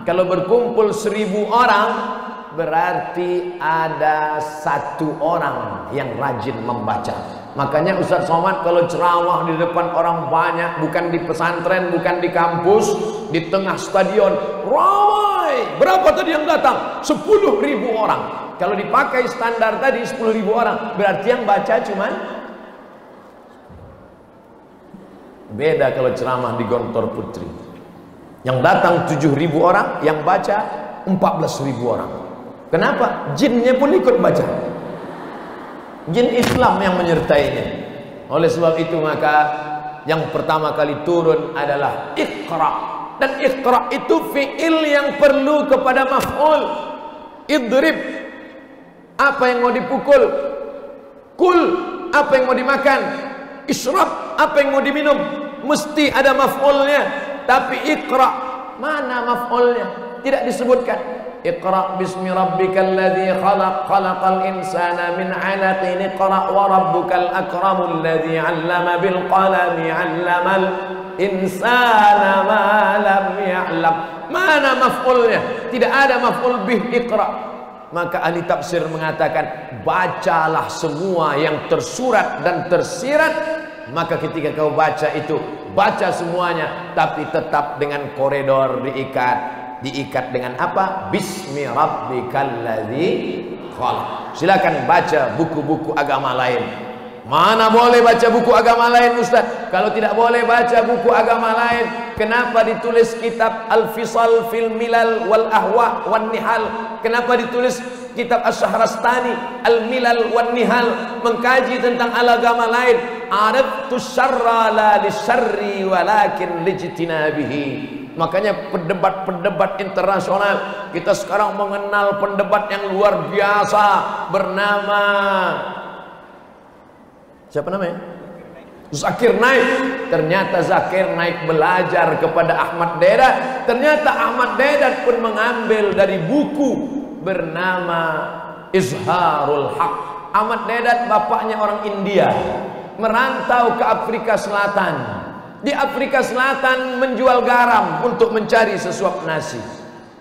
A: Kalau berkumpul 1000 orang, berarti ada 1 orang yang rajin membaca. Makanya Ustaz Somad kalau ceramah di depan orang banyak, bukan di pesantren, bukan di kampus, di tengah stadion, ramai. Berapa tadi yang datang? 10.000 orang. Kalau dipakai standar tadi 10.000 orang, berarti yang baca cuman. Beda kalau ceramah di Gontor Putri. Yang datang 7.000 orang, yang baca 14.000 orang. Kenapa? Jinnya pun ikut baca. Jin Islam yang menyertainya. Oleh sebab itu maka yang pertama kali turun adalah Iqra. Dan Iqra itu fi'il yang perlu kepada maf'ul. Idrib, apa yang mau dipukul. Kul, apa yang mau dimakan. Isyrab, apa yang mau diminum. Mesti ada maf'ulnya. Tapi Iqra, mana maf'ulnya? Tidak disebutkan. Iqra bismi rabbikal ladzi khalaq, khalaqal insana min 'alaqin. Iqra wa rabbukal akramul ladzi 'allama bil qalami 'allamal insana ma lam ya'lam. Mana maf'ulnya? Tidak ada maf'ul bih Iqra. Maka ahli tafsir mengatakan, bacalah semua yang tersurat dan tersirat. Maka ketika kau baca itu, baca semuanya, tapi tetap dengan koridor diikat. Diikat dengan apa? Bismi rabbikalladzi khalaq. Silakan baca buku-buku agama lain. Mana boleh baca buku agama lain, Ustaz? Kalau tidak boleh baca buku agama lain, kenapa ditulis kitab Al-Fisal fil Milal wal Ahwa wan Nihal? Kenapa ditulis kitab Asy-Syahrastani Al-Milal wan Nihal, mengkaji tentang agama lain? Araftu syarra la lisyarri walakin lijtinabihi. Makanya pendebat-pendebat internasional, kita sekarang mengenal pendebat yang luar biasa bernama, siapa namanya? Zakir Naik. Ternyata Zakir Naik belajar kepada Ahmad Deedat. Ternyata Ahmad Deedat pun mengambil dari buku bernama Izharul Haq. Ahmad Deedat bapaknya orang India, merantau ke Afrika Selatan. Di Afrika Selatan menjual garam untuk mencari sesuap nasi.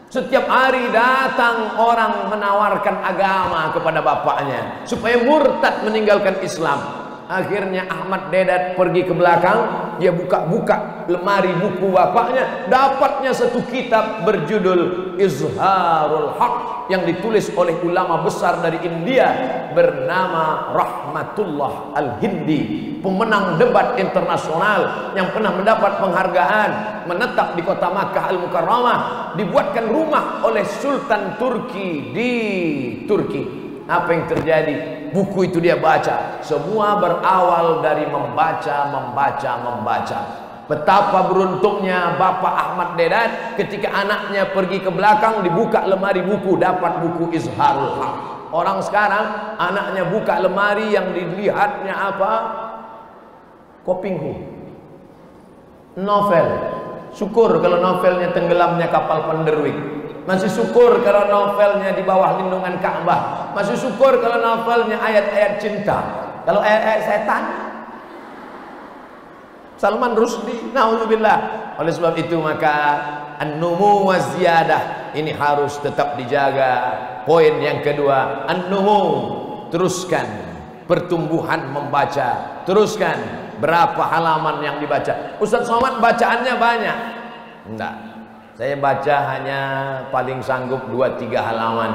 A: Setiap hari datang orang menawarkan agama kepada bapaknya supaya murtad meninggalkan Islam. Akhirnya Ahmad Deedat pergi ke belakang, dia buka-buka lemari buku bapaknya, dapatnya satu kitab berjudul Izharul Haq yang ditulis oleh ulama besar dari India bernama Rahmatullah Al-Hindi, pemenang debat internasional yang pernah mendapat penghargaan, menetap di kota Makkah Al-Mukarramah, dibuatkan rumah oleh Sultan Turki di Turki. Apa yang terjadi? Buku itu dia baca. Semua berawal dari membaca. Betapa beruntungnya Bapak Ahmad Deedat ketika anaknya pergi ke belakang, dibuka lemari buku, dapat buku Izharul Haq. Orang sekarang anaknya buka lemari, yang dilihatnya apa? Kopinghu, novel. Syukur kalau novelnya tenggelamnya kapal Penderwig. Masih syukur kalau novelnya di bawah lindungan Ka'bah. Masih syukur kalau novelnya ayat-ayat cinta. Kalau ayat-ayat setan, Salman Rushdie, naudzubillah. Oleh sebab itu maka an-numu wa ziyadah ini harus tetap dijaga. Poin yang kedua, an-numu, teruskan pertumbuhan membaca. Teruskan berapa halaman yang dibaca. Ustaz Somad bacaannya banyak. Enggak. Saya baca hanya paling sanggup 2-3 halaman.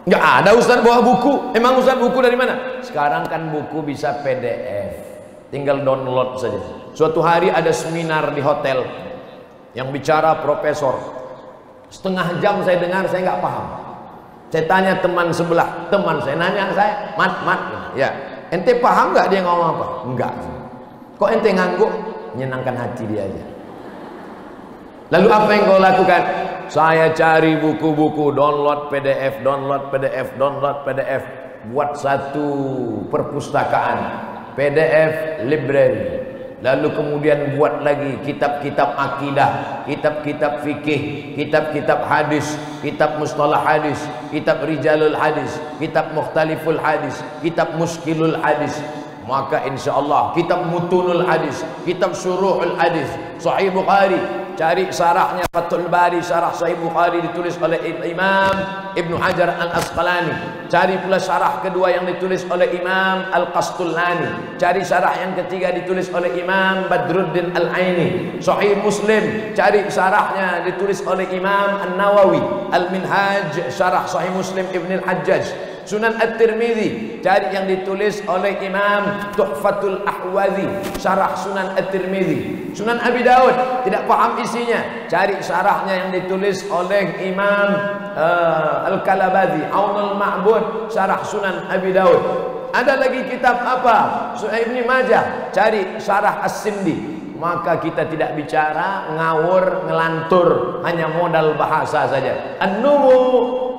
A: Enggak ada Ustaz bawa buku. Emang Ustaz buku dari mana? Sekarang kan buku bisa PDF, tinggal download saja. Suatu hari ada seminar di hotel yang bicara profesor. Setengah jam saya dengar, saya nggak paham. Saya tanya teman sebelah, teman saya nanya saya, mat, ya, ente paham nggak dia ngomong apa? Enggak. Kok ente ngangguk? Menyenangkan hati dia aja. Lalu apa yang kau lakukan? Saya cari buku-buku, download PDF, buat satu perpustakaan, PDF library. Lalu kemudian buat lagi kitab-kitab akidah, kitab-kitab fikih, kitab-kitab hadis, kitab mustalah hadis, kitab rijalul hadis, kitab mukhtaliful hadis, kitab muskilul hadis. Maka insya Allah kitab mutunul hadis, kitab syuruhul hadis, Sahih Bukhari, cari syarahnya Fathul Bari, syarah Sahih Bukhari ditulis oleh Imam Ibnu Hajar Al-Asqalani. Cari pula syarah kedua yang ditulis oleh Imam Al-Qastullani. Cari syarah yang ketiga ditulis oleh Imam Badruddin Al-Aini. Sahih Muslim, cari syarahnya ditulis oleh Imam An-Nawawi. Al-Minhaj, syarah Sahih Muslim Ibn Al-Hajjaj. Sunan At-Tirmidzi, cari yang ditulis oleh Imam Tuhfatul Ahwazi, syarah Sunan At-Tirmidzi. Sunan Abi Daud, tidak paham isinya, cari syarahnya yang ditulis oleh Imam Al-Kalabazi, Aunul Ma'bud, syarah Sunan Abi Daud. Ada lagi kitab apa? Sunan Ibn Majah, cari syarah As-Sindi. Maka kita tidak bicara ngawur, ngelantur, hanya modal bahasa saja. An-numu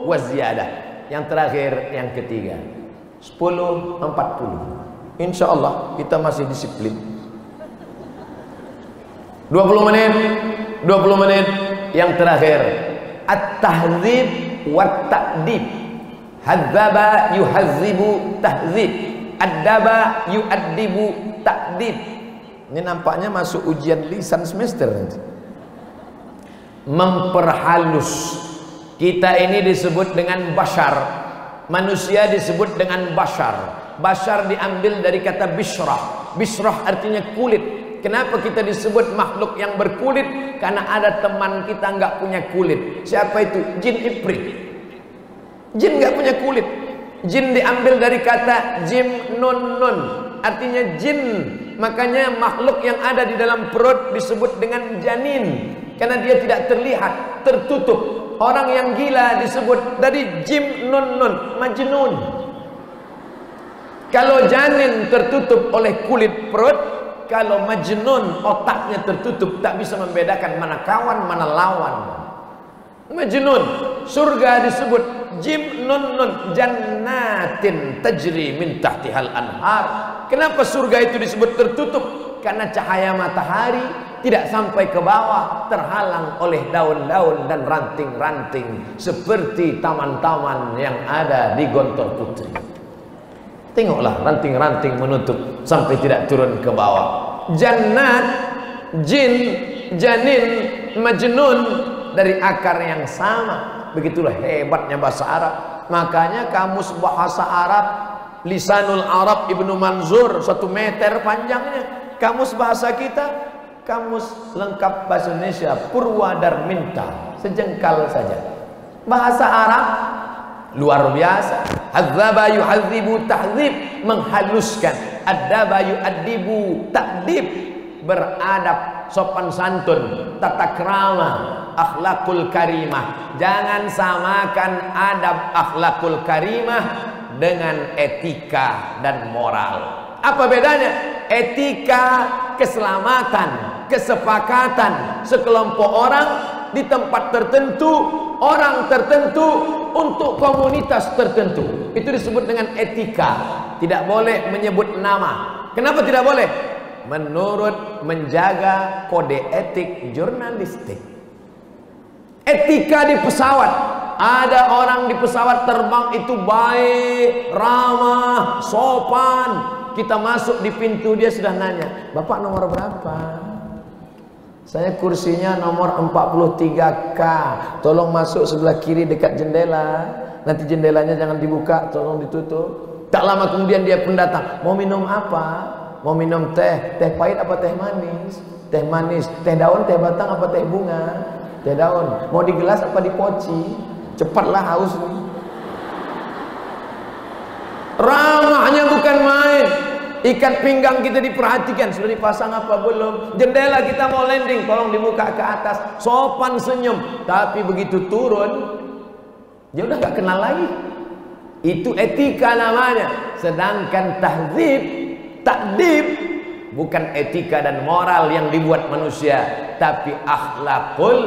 A: wa ziyadah. Yang terakhir, yang ketiga, 10:40. Insya Allah kita masih disiplin. 20 menit. Yang terakhir, at-tahdzib wa ta'dib. Hadzaba yuhadzibu tahdzib, addaba yuaddibu ta'dib. Ini nampaknya masuk ujian lisan semester nanti. Memperhalus. Kita ini disebut dengan bashar. Manusia disebut dengan bashar. Bashar diambil dari kata bishrah. Bishrah artinya kulit. Kenapa kita disebut makhluk yang berkulit? Karena ada teman kita nggak punya kulit. Siapa itu? Jin Ifrit. Jin nggak punya kulit. Jin diambil dari kata jim nun nun, artinya jin. Makanya makhluk yang ada di dalam perut disebut dengan janin, karena dia tidak terlihat, tertutup. Orang yang gila disebut dari jim nun nun, majnun. Kalau janin tertutup oleh kulit perut, kalau majnun otaknya tertutup, tak bisa membedakan mana kawan mana lawan. Majnun. Surga disebut jim nun nun, jannatin tajri min tahtihal anhar. Kenapa surga itu disebut tertutup? Karena cahaya matahari tidak sampai ke bawah, terhalang oleh daun-daun dan ranting-ranting seperti taman-taman yang ada di Gontor Putri. Tengoklah, ranting-ranting menutup sampai tidak turun ke bawah. Jannat, jin, janin, majnun, dari akar yang sama. Begitulah hebatnya bahasa Arab. Makanya kamus bahasa Arab Lisanul Arab Ibnu Manzur 1 meter panjangnya. Kamus bahasa kita, kamus lengkap bahasa Indonesia Purwadarminta, sejengkal saja. Bahasa Arab luar biasa. Hadzaba yuhadzibu tahdzib, menghaluskan. Adzaba yu'addibu ta'dib, beradab, sopan santun, tata krama, akhlakul karimah. Jangan samakan adab akhlakul karimah dengan etika dan moral. Apa bedanya? Etika, keselamatan, kesepakatan sekelompok orang di tempat tertentu, orang tertentu, untuk komunitas tertentu. Itu disebut dengan etika. Tidak boleh menyebut nama. Kenapa tidak boleh? Menurut menjaga kode etik jurnalistik. Etika di pesawat. Ada orang di pesawat terbang itu baik, ramah, sopan. Kita masuk di pintu, dia sudah nanya, "Bapak nomor berapa?" "Saya kursinya nomor 43K. Tolong masuk sebelah kiri dekat jendela. Nanti jendelanya jangan dibuka, tolong ditutup." Tak lama kemudian dia pun datang. "Mau minum apa?" "Mau minum teh. Teh pahit apa teh manis?" "Teh manis." "Teh daun, teh batang apa teh bunga?" "Teh daun." "Mau di gelas apa di poci?" "Cepatlah, haus nih." Ramahnya bukan main. Ikat pinggang kita diperhatikan, sudah dipasang apa belum. Jendela kita mau landing, tolong dibuka ke atas. Sopan senyum. Tapi begitu turun, dia udah gak kenal lagi. Itu etika namanya. Sedangkan tahdzib, takdib, bukan etika dan moral yang dibuat manusia, tapi akhlakul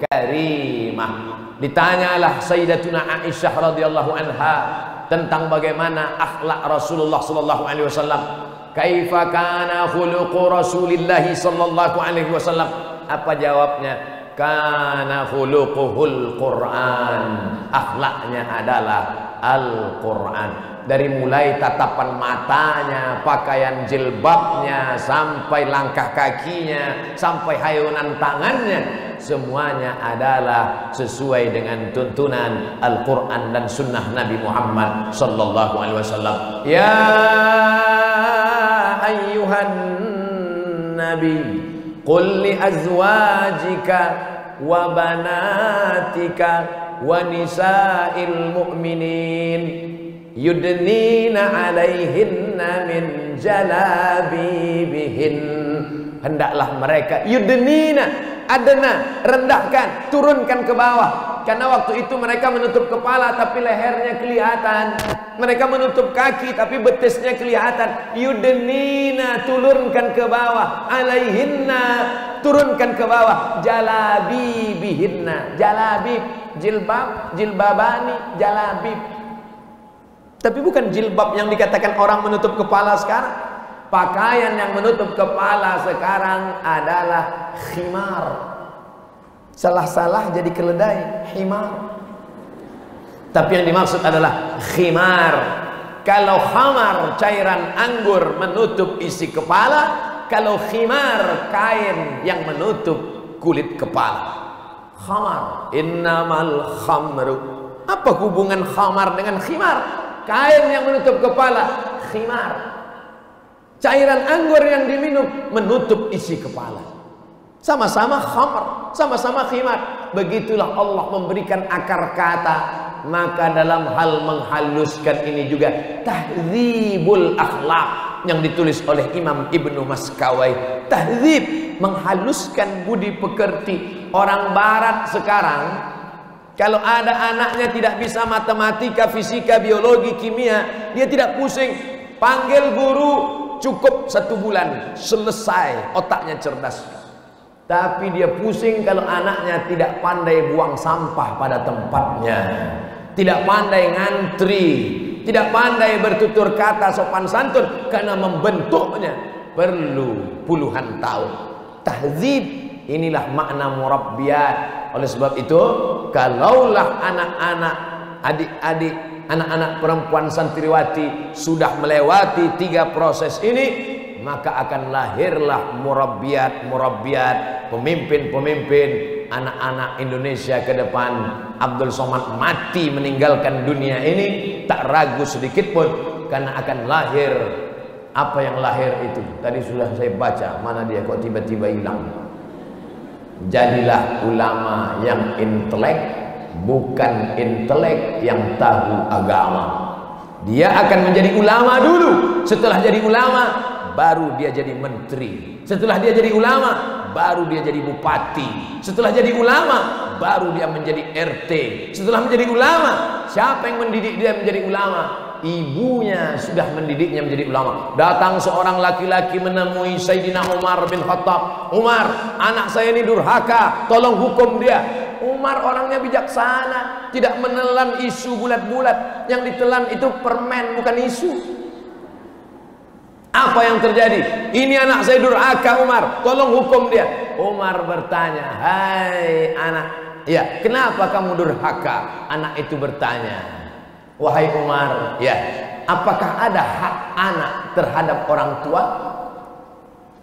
A: karimah. Ditanyalah Sayyidatuna Aisyah radhiyallahu anha tentang bagaimana akhlak Rasulullah sallallahu alaihi wasallam. Kaifa kana khuluqu Rasulillah sallallahu alaihi wasallam? Apa jawabnya? Kana khuluquhul Quran. Akhlaknya adalah Al-Quran. Dari mulai tatapan matanya, pakaian jilbabnya, sampai langkah kakinya, sampai hayunan tangannya, semuanya adalah sesuai dengan tuntunan Al-Quran dan Sunnah Nabi Muhammad sallallahu alaihi wasallam. Ya ayyuhan Nabi, qul li azwajika wa banatika wa nisa'il mu'minin yudnina alaihinna min jalabibihin. Hendaklah mereka yudnina, adna, rendahkan, turunkan ke bawah. Karena waktu itu mereka menutup kepala tapi lehernya kelihatan. Mereka menutup kaki tapi betisnya kelihatan. Yudnina, turunkan ke bawah. Alaihinna, turunkan ke bawah. Jalabibihinna, jalabib, jilbab, jilbabani, jalabib. Tapi bukan jilbab yang dikatakan orang menutup kepala sekarang. Pakaian yang menutup kepala sekarang adalah khimar. Salah-salah jadi keledai, himar. Tapi yang dimaksud adalah khimar. Kalau khamar, cairan anggur menutup isi kepala. Kalau khimar, kain yang menutup kulit kepala. Khamar, innamal khamru. Apa hubungan khamar dengan khimar? Kain yang menutup kepala, khimar. Cairan anggur yang diminum menutup isi kepala. Sama-sama khamr, sama-sama khimar. Begitulah Allah memberikan akar kata. Maka dalam hal menghaluskan ini juga tahdzibul akhlak yang ditulis oleh Imam Ibnu Maskawai. Tahdzib, menghaluskan budi pekerti. Orang barat sekarang kalau ada anaknya tidak bisa matematika, fisika, biologi, kimia, dia tidak pusing. Panggil guru, cukup 1 bulan, selesai, otaknya cerdas. Tapi dia pusing kalau anaknya tidak pandai buang sampah pada tempatnya, tidak pandai ngantri, tidak pandai bertutur kata sopan santun, karena membentuknya perlu puluhan tahun. Tahdzib, inilah makna murabbiyat. Oleh sebab itu, kalaulah anak-anak, adik-adik, anak-anak perempuan santriwati sudah melewati 3 proses ini, maka akan lahirlah murabbiyat, pemimpin-pemimpin anak-anak Indonesia ke depan. Abdul Somad mati meninggalkan dunia ini, tak ragu sedikit pun, karena akan lahir apa yang lahir itu. Tadi sudah saya baca, mana dia kok tiba-tiba hilang. Jadilah ulama yang intelek, bukan intelek yang tahu agama. Dia akan menjadi ulama dulu. Setelah jadi ulama, baru dia jadi menteri. Setelah dia jadi ulama, baru dia jadi bupati. Setelah jadi ulama, baru dia menjadi RT. Setelah menjadi ulama, siapa yang mendidik dia menjadi ulama? Ibunya sudah mendidiknya menjadi ulama. Datang seorang laki-laki menemui Sayyidina Umar bin Khattab. Umar, anak saya ini durhaka, tolong hukum dia. Umar orangnya bijaksana, tidak menelan isu bulat-bulat. Yang ditelan itu permen, bukan isu. Apa yang terjadi? Ini anak saya durhaka, Umar, tolong hukum dia. Umar bertanya, hai anak, ya, kenapa kamu durhaka? Anak itu bertanya, wahai Umar, ya, apakah ada hak anak terhadap orang tua?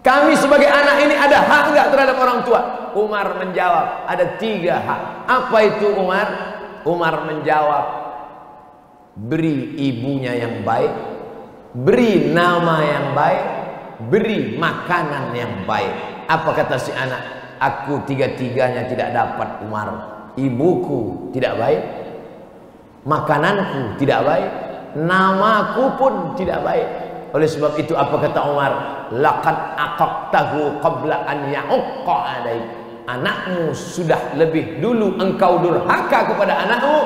A: Kami sebagai anak ini ada hak enggak terhadap orang tua? Umar menjawab, ada 3 hak. Apa itu Umar? Umar menjawab, beri ibunya yang baik, beri nama yang baik, beri makanan yang baik. Apa kata si anak? Aku 3-tiganya tidak dapat, Umar. Ibuku tidak baik, makananku tidak baik, namaku pun tidak baik. Oleh sebab itu apa kata Umar? Laqad aqaqtahu qabla an ya'uqqa alaik. Anakmu sudah lebih dulu engkau durhaka kepada anakmu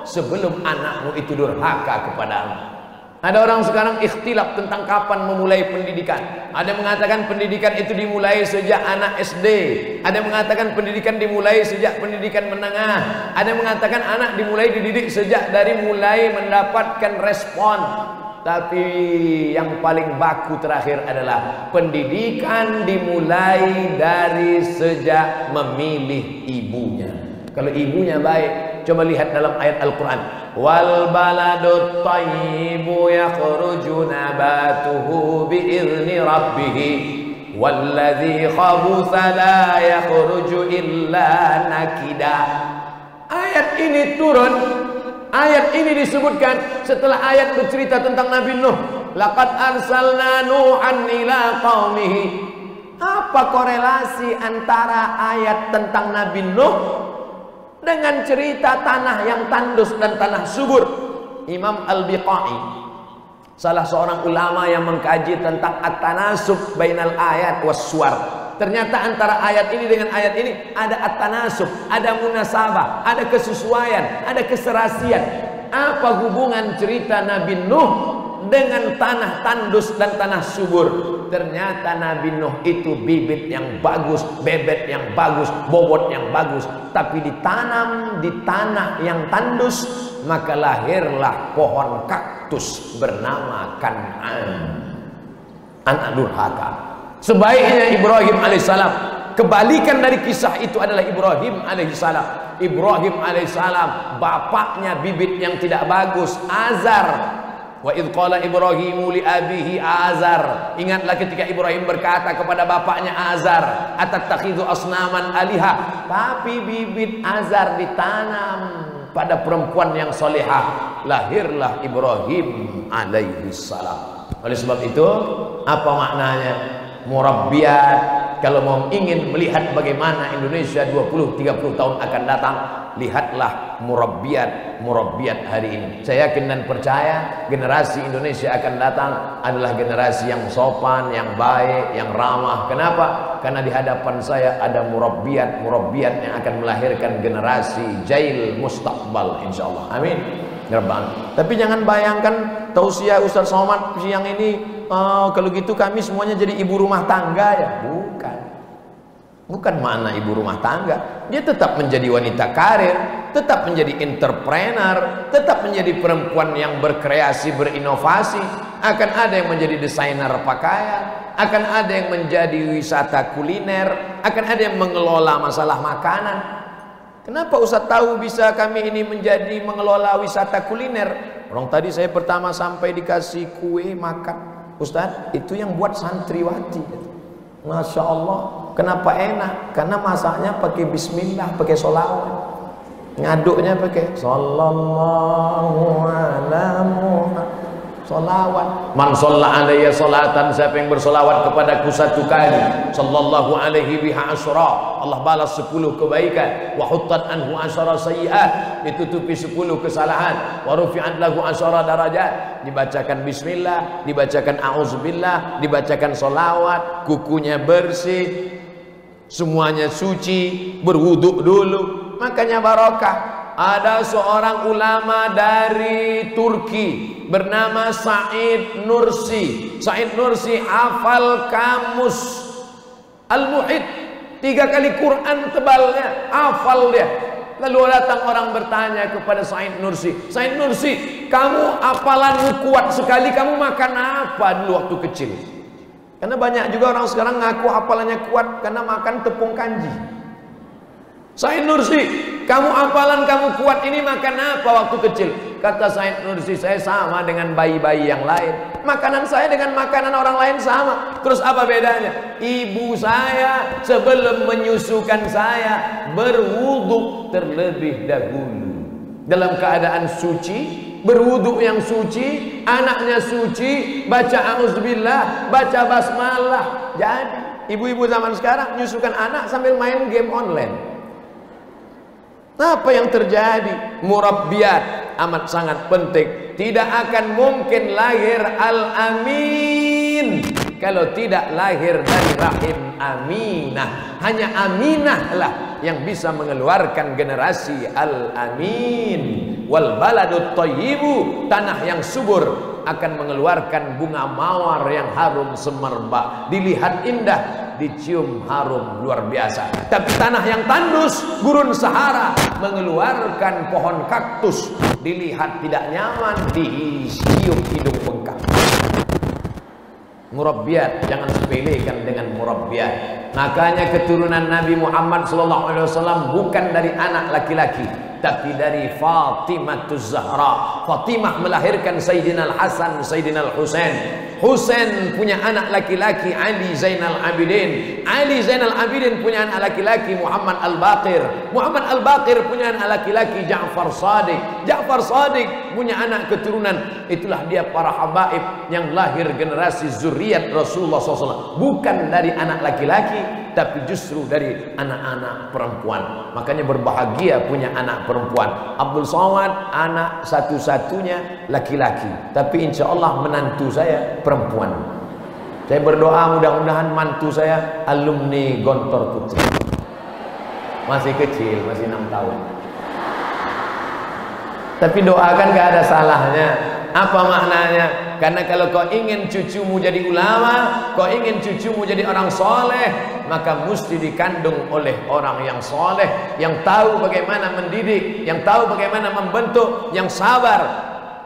A: sebelum anakmu itu durhaka kepadamu. Ada orang sekarang ikhtilaf tentang kapan memulai pendidikan. Ada yang mengatakan pendidikan itu dimulai sejak anak SD. Ada yang mengatakan pendidikan dimulai sejak pendidikan menengah. Ada yang mengatakan anak dimulai dididik sejak dari mulai mendapatkan respon. Tapi yang paling baku terakhir adalah pendidikan dimulai dari sejak memilih ibunya. Kalau ibunya baik, coba lihat dalam ayat Al-Quran. Wal baladut thayyibu yakhruju nabatuhu bi'izni rabbih walladzi khabutha la yakhruju illa nakida. Ayat ini turun, ayat ini disebutkan setelah ayat bercerita tentang Nabi Nuh. Laqad arsalna Nuhan ila qaumihi. Apa korelasi antara ayat tentang Nabi Nuh dengan cerita tanah yang tandus dan tanah subur? Imam Al-Biqai, salah seorang ulama yang mengkaji tentang at-tanasub bainal ayat was suwar, ternyata antara ayat ini dengan ayat ini ada at-tanasub, ada munasabah, ada kesesuaian, ada keserasian. Apa hubungan cerita Nabi Nuh dengan tanah tandus dan tanah subur? Ternyata Nabi Nuh itu bibit yang bagus, bebet yang bagus, bobot yang bagus, tapi ditanam di tanah yang tandus, maka lahirlah pohon kaktus bernama Kan'an, anak durhaka. Sebaiknya Ibrahim alaihissalam, kebalikan dari kisah itu adalah Ibrahim alaihissalam. Ibrahim alaihissalam bapaknya bibit yang tidak bagus, Azar. Wa idh qala Ibrahimu li abihi Azar. Ingatlah ketika Ibrahim berkata kepada bapaknya Azar, atattakhidhu asnaman aliha. Tapi bibit Azar ditanam pada perempuan yang solehah, lahirlah Ibrahim alaihi salam. Oleh sebab itu, apa maknanya murabbiyat? Kalau mau ingin melihat bagaimana Indonesia 20-30 tahun akan datang, lihatlah murabbiyat hari ini. Saya yakin dan percaya generasi Indonesia akan datang adalah generasi yang sopan, yang baik, yang ramah. Kenapa? Karena di hadapan saya ada murabbiyat yang akan melahirkan generasi jail mustaqbal, insyaallah. Amin. Tapi jangan bayangkan tausiah Ustaz Somad siang ini, kalau gitu kami semuanya jadi ibu rumah tangga ya. Bukan makna ibu rumah tangga. Dia tetap menjadi wanita karir, tetap menjadi entrepreneur, tetap menjadi perempuan yang berkreasi, berinovasi. Akan ada yang menjadi desainer pakaian, akan ada yang menjadi wisata kuliner, akan ada yang mengelola masalah makanan. Kenapa Ustaz tahu bisa kami ini menjadi mengelola wisata kuliner? Orang tadi saya pertama sampai dikasih kue makan. Ustaz, itu yang buat santriwati. Masya Allah. Kenapa enak? Karena masaknya pakai bismillah, pakai sholawat. Ngaduknya pakai sallallahu ala Muhammad. Sholawat. Man sholla alaiya sholatan, siapa yang bersolawat kepadaku 1 kali, sallallahu alaihi biha asyra, Allah balas 10 kebaikan. Wa huttat anhu asyara sayyi'at, ditutupi 10 kesalahan. Wa rufi'at lahu asyara darajat, dibacakan bismillah, dibacakan a'udzubillah, dibacakan sholawat, kukunya bersih, semuanya suci, berwuduk dulu, makanya barokah. Ada seorang ulama dari Turki bernama Said Nursi. Said Nursi hafal kamus Al-Muhit 3 kali Quran tebalnya, hafal dia. Lalu datang orang bertanya kepada Said Nursi, Said Nursi, kamu hafalanmu kuat sekali, kamu makan apa dulu waktu kecil? Karena banyak juga orang sekarang ngaku hafalannya kuat karena makan tepung kanji. Said Nursi, kamu hafalan kamu kuat ini makan apa waktu kecil? Kata Said Nursi, saya sama dengan bayi-bayi yang lain. Makanan saya dengan makanan orang lain sama. Terus apa bedanya? Ibu saya sebelum menyusukan saya berwudu terlebih dahulu. Dalam keadaan suci, berwudu yang suci, anaknya suci, baca auzubillah, baca basmalah. Jadi, ibu-ibu zaman sekarang menyusukan anak sambil main game online. Apa yang terjadi? Murabbiyat amat sangat penting. Tidak akan mungkin lahir al-amin kalau tidak lahir dari rahim Aminah. Hanya Aminah lah yang bisa mengeluarkan generasi al-amin. Wal baladut thayyibu, tanah yang subur akan mengeluarkan bunga mawar yang harum semerbak. Dilihat indah, dicium harum luar biasa. Tapi tanah yang tandus, gurun Sahara, mengeluarkan pohon kaktus. Dilihat tidak nyaman, dicium hidung bengkak. Murabbiyat, jangan sepelekan dengan murabbiyat. Makanya keturunan Nabi Muhammad SAW bukan dari anak laki-laki, tapi dari Fatimahuz Zahra. Fatimah melahirkan Sayyidina Al-Hasan, Sayyidina Al-Husain. Husain punya anak laki-laki Ali Zainal Abidin. Ali Zainal Abidin punya anak laki-laki Muhammad Al-Baqir. Muhammad Al-Baqir punya anak laki-laki Ja'far Shadiq. Ja'far Shadiq punya anak keturunan. Itulah dia para habaib yang lahir generasi zuriat Rasulullah SAW. Bukan dari anak laki-laki, tapi justru dari anak-anak perempuan. Makanya berbahagia punya anak perempuan. Abdul Somad anak satu-satunya laki-laki, tapi insya Allah menantu saya perempuan. Saya berdoa mudah-mudahan mantu saya alumni Gontor Putri. Masih kecil, masih 6 tahun. Tapi doakan gak ada salahnya. Apa maknanya? Karena kalau kau ingin cucumu jadi ulama, kau ingin cucumu jadi orang soleh, maka mesti dikandung oleh orang yang soleh, yang tahu bagaimana mendidik, yang tahu bagaimana membentuk, yang sabar.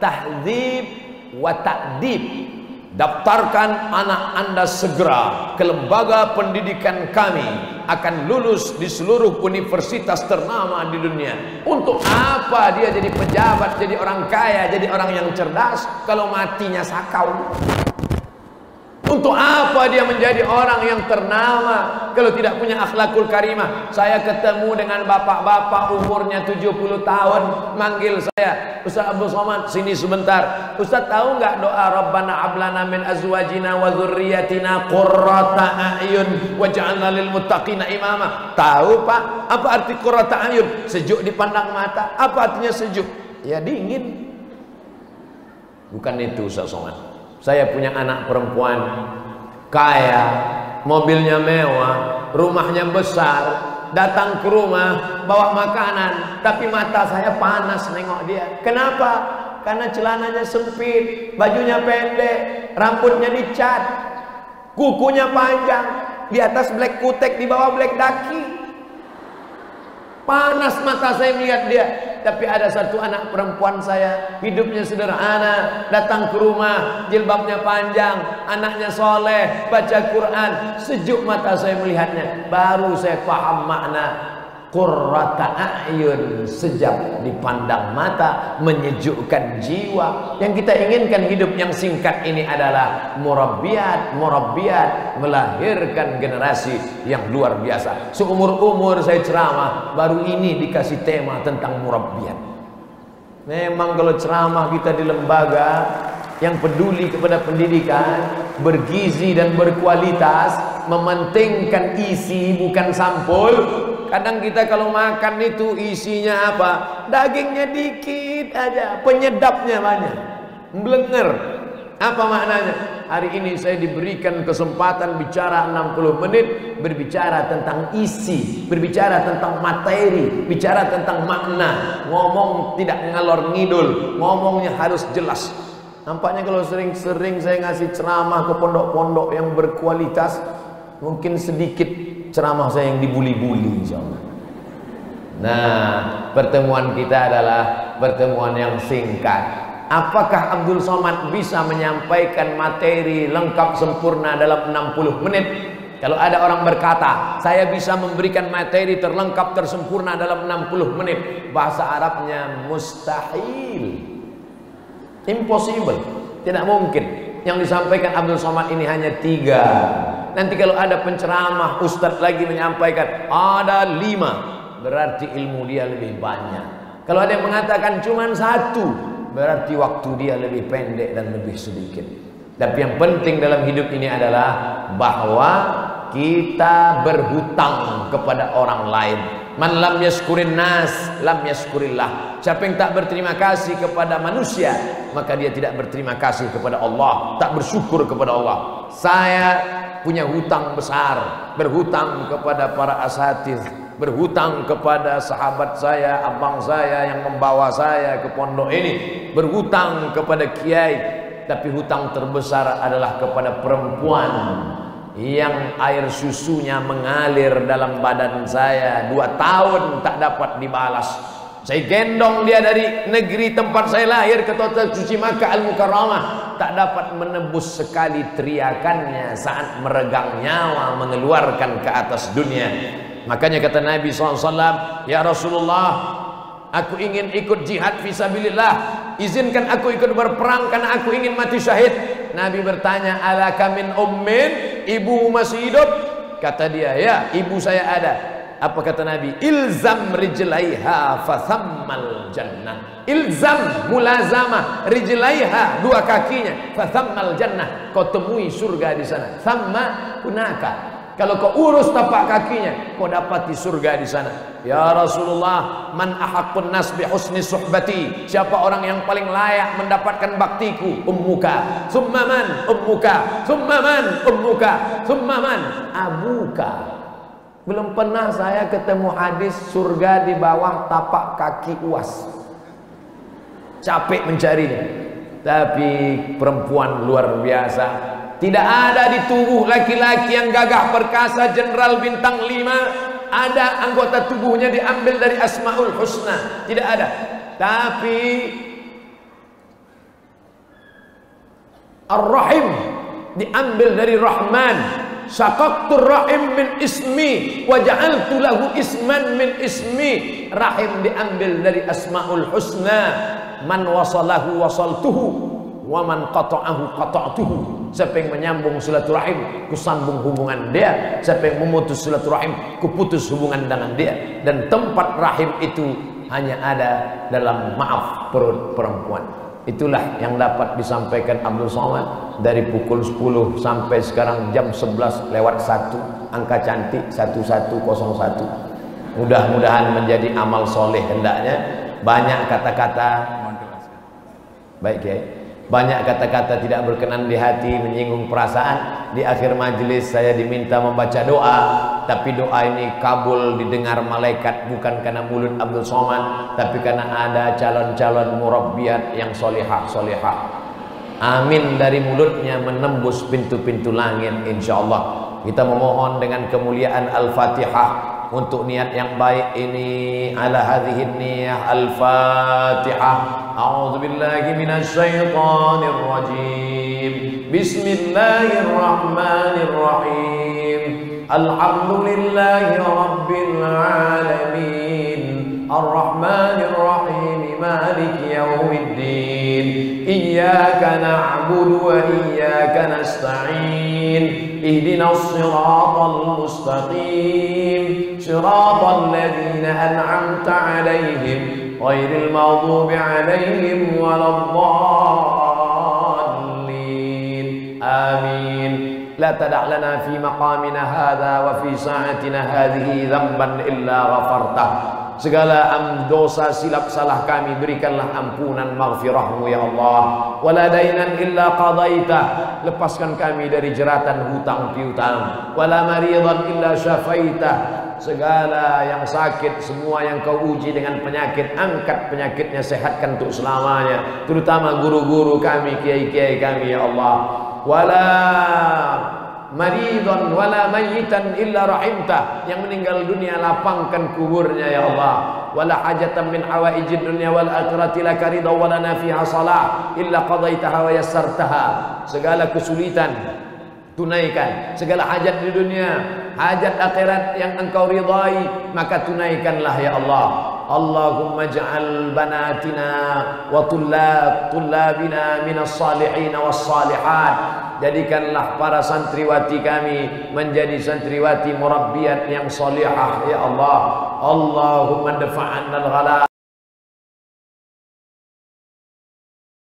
A: Tahdzib wa ta'dib. Daftarkan anak Anda segera ke lembaga pendidikan kami, akan lulus di seluruh universitas ternama di dunia. Untuk apa dia jadi pejabat, jadi orang kaya, jadi orang yang cerdas kalau matinya sakau? Untuk apa dia menjadi orang yang ternama kalau tidak punya akhlakul karimah? Saya ketemu dengan bapak-bapak umurnya 70 tahun, manggil saya, Ustaz Abdul Somad, sini sebentar. Ustaz tahu nggak doa Rabbana hablana min azwajina wa dzurriyyatina qurrata a'yun waj'alna lil muttaqina imama? Tahu Pak? Apa arti qurrata a'yun? Sejuk dipandang mata. Apa artinya sejuk? Ya dingin. Bukan itu Ustaz Somad. Saya punya anak perempuan kaya, mobilnya mewah, rumahnya besar, datang ke rumah bawa makanan, tapi mata saya panas nengok dia. Kenapa? Karena celananya sempit, bajunya pendek, rambutnya dicat, kukunya panjang, di atas black kutek, di bawah black daki. Panas mata saya melihat dia. Tapi ada satu anak perempuan saya, hidupnya sederhana, datang ke rumah, jilbabnya panjang, anaknya soleh, baca Quran, sejuk mata saya melihatnya. Baru saya paham makna qurrata a'yun, sejak dipandang mata, menyejukkan jiwa. Yang kita inginkan hidup yang singkat ini adalah murabbiyat, melahirkan generasi yang luar biasa. Seumur-umur saya ceramah, baru ini dikasih tema tentang murabbiyat. Memang kalau ceramah kita di lembaga yang peduli kepada pendidikan, bergizi dan berkualitas, mementingkan isi bukan sampul. Kadang kita kalau makan itu isinya apa? Dagingnya dikit aja, penyedapnya banyak, mblenger. Apa maknanya? Hari ini saya diberikan kesempatan bicara 60 menit, berbicara tentang isi, berbicara tentang materi, bicara tentang makna. Ngomong tidak ngalor ngidul, ngomongnya harus jelas. Nampaknya kalau sering-sering saya ngasih ceramah ke pondok-pondok yang berkualitas, mungkin sedikit ceramah saya yang dibuli-buli, insyaallah. Nah, pertemuan kita adalah pertemuan yang singkat. Apakah Abdul Somad bisa menyampaikan materi lengkap sempurna dalam 60 menit? Kalau ada orang berkata, saya bisa memberikan materi terlengkap tersempurna dalam 60 menit, bahasa Arabnya mustahil, impossible, tidak mungkin. Yang disampaikan Abdul Somad ini hanya 3. Nanti kalau ada penceramah ustadz lagi menyampaikan ada 5, berarti ilmu dia lebih banyak. Kalau ada yang mengatakan cuma 1, berarti waktu dia lebih pendek dan lebih sedikit. Tapi yang penting dalam hidup ini adalah bahwa kita berhutang kepada orang lain. Man lam yaskurin nas lam yaskurillah. Siapa yang tak berterima kasih kepada manusia, maka dia tidak berterima kasih kepada Allah, tak bersyukur kepada Allah. Saya punya hutang besar, berhutang kepada para asatiz, berhutang kepada sahabat saya, abang saya yang membawa saya ke pondok ini, berhutang kepada kiai. Tapi hutang terbesar adalah kepada perempuan yang air susunya mengalir dalam badan saya 2 tahun tak dapat dibalas. Saya gendong dia dari negeri tempat saya lahir ke Kota Suci Makkah Al-Mukarramah, tak dapat menebus sekali teriakannya saat meregang nyawa mengeluarkan ke atas dunia. Makanya kata Nabi SAW, ya Rasulullah, aku ingin ikut jihad fisabilillah, izinkan aku ikut berperang karena aku ingin mati syahid. Nabi bertanya, alaka min ummin, ibu masih hidup? Kata dia, ya, ibu saya ada. Apa kata Nabi? Ilzam rijlaiha fathammal jannah. Ilzam, mulazamah, rijlaiha, 2 kakinya, fathammal jannah, kau temui surga di sana. Thamma hunaka, kalau kau urus tapak kakinya, kau dapati surga di sana. Ya Rasulullah, man ahaqqun nas bi husni suhbati, siapa orang yang paling layak mendapatkan baktiku? Ummuka, summa man ummuka, summa man ummuka, summa man abuka. Belum pernah saya ketemu hadis surga di bawah tapak kaki uas. Capek mencarinya. Tapi perempuan luar biasa. Tidak ada di tubuh laki-laki yang gagah perkasa jenderal bintang 5 ada anggota tubuhnya diambil dari Asmaul Husna. Tidak ada. Tapi Ar-Rahim diambil dari Rahman. Syaqaqtur rahim min ismi wa ja'altu lahu isman min ismi. Rahim diambil dari Asmaul Husna. Man wasalahu wasaltuhu. wa man qata'ahu qata'tuhu. Siapa yang menyambung silaturahim, ku sambung hubungan dia. Siapa yang memutus silaturahim, ku putus hubungan dengan dia. Dan tempat rahim itu hanya ada dalam maaf perut perempuan. Itulah yang dapat disampaikan Abdul Somad dari pukul 10 sampai sekarang jam 11 lewat 1, angka cantik 1101. Mudah-mudahan menjadi amal soleh hendaknya. Banyak kata-kata, baik ya, banyak kata-kata tidak berkenan di hati, menyinggung perasaan. Di akhir majelis saya diminta membaca doa, tapi doa ini kabul didengar malaikat bukan karena mulut Abdul Somad, tapi karena ada calon-calon murabbiyat yang solihah. Amin dari mulutnya menembus pintu-pintu langit insyaallah. Kita memohon dengan kemuliaan Al-Fatihah untuk niat yang baik ini. Ala hadhihi niyah Al-Fatihah. A'udzu billahi minasy syaithanir rajim. Bismillahirrahmanirrahim. Alhamdulillahi rabbil alamin. Ar-Rahmanir Rahim. Maliki yaumiddin. Iyyaka na'budu wa iyyaka nasta'in. Ihdinas siratal mustaqim. Siratal ladzina an'amta 'alaihim ghairil maghdubi 'alaihim waladdallin. Amin. La tada' lana fi maqamina hadza wa fi sa'atina hadhihi dhanban illa ghafartah. Segala dosa silap salah kami berikanlah ampunan maghfirahmu ya Allah. Wala dainan illa qadaitah. Lepaskan kami dari jeratan hutang piutang. Wala maridan illa syafaitah. Segala yang sakit, semua yang kau uji dengan penyakit, angkat penyakitnya, sehatkan untuk selamanya. Terutama guru-guru kami, kiai-kiai kami ya Allah. Wala maridan wala mayyitan illa rahimtah. Yang meninggal dunia lapangkan kuburnya ya Allah. Wala hajatan min hawaijid dunya wal akhirati laka ridha wa lana fiha salah illa qadaitaha wa yassartaha. Segala kesulitan tunaikan, segala hajat di dunia, hajat akhirat yang engkau ridai, maka tunaikanlah ya Allah. Allahumma ja'al banatina wa tullabina minas salihin was salihat. Jadikanlah para santriwati kami menjadi santriwati murabbiyat yang salihah ya Allah. Allahumma dafa'anna al-ghala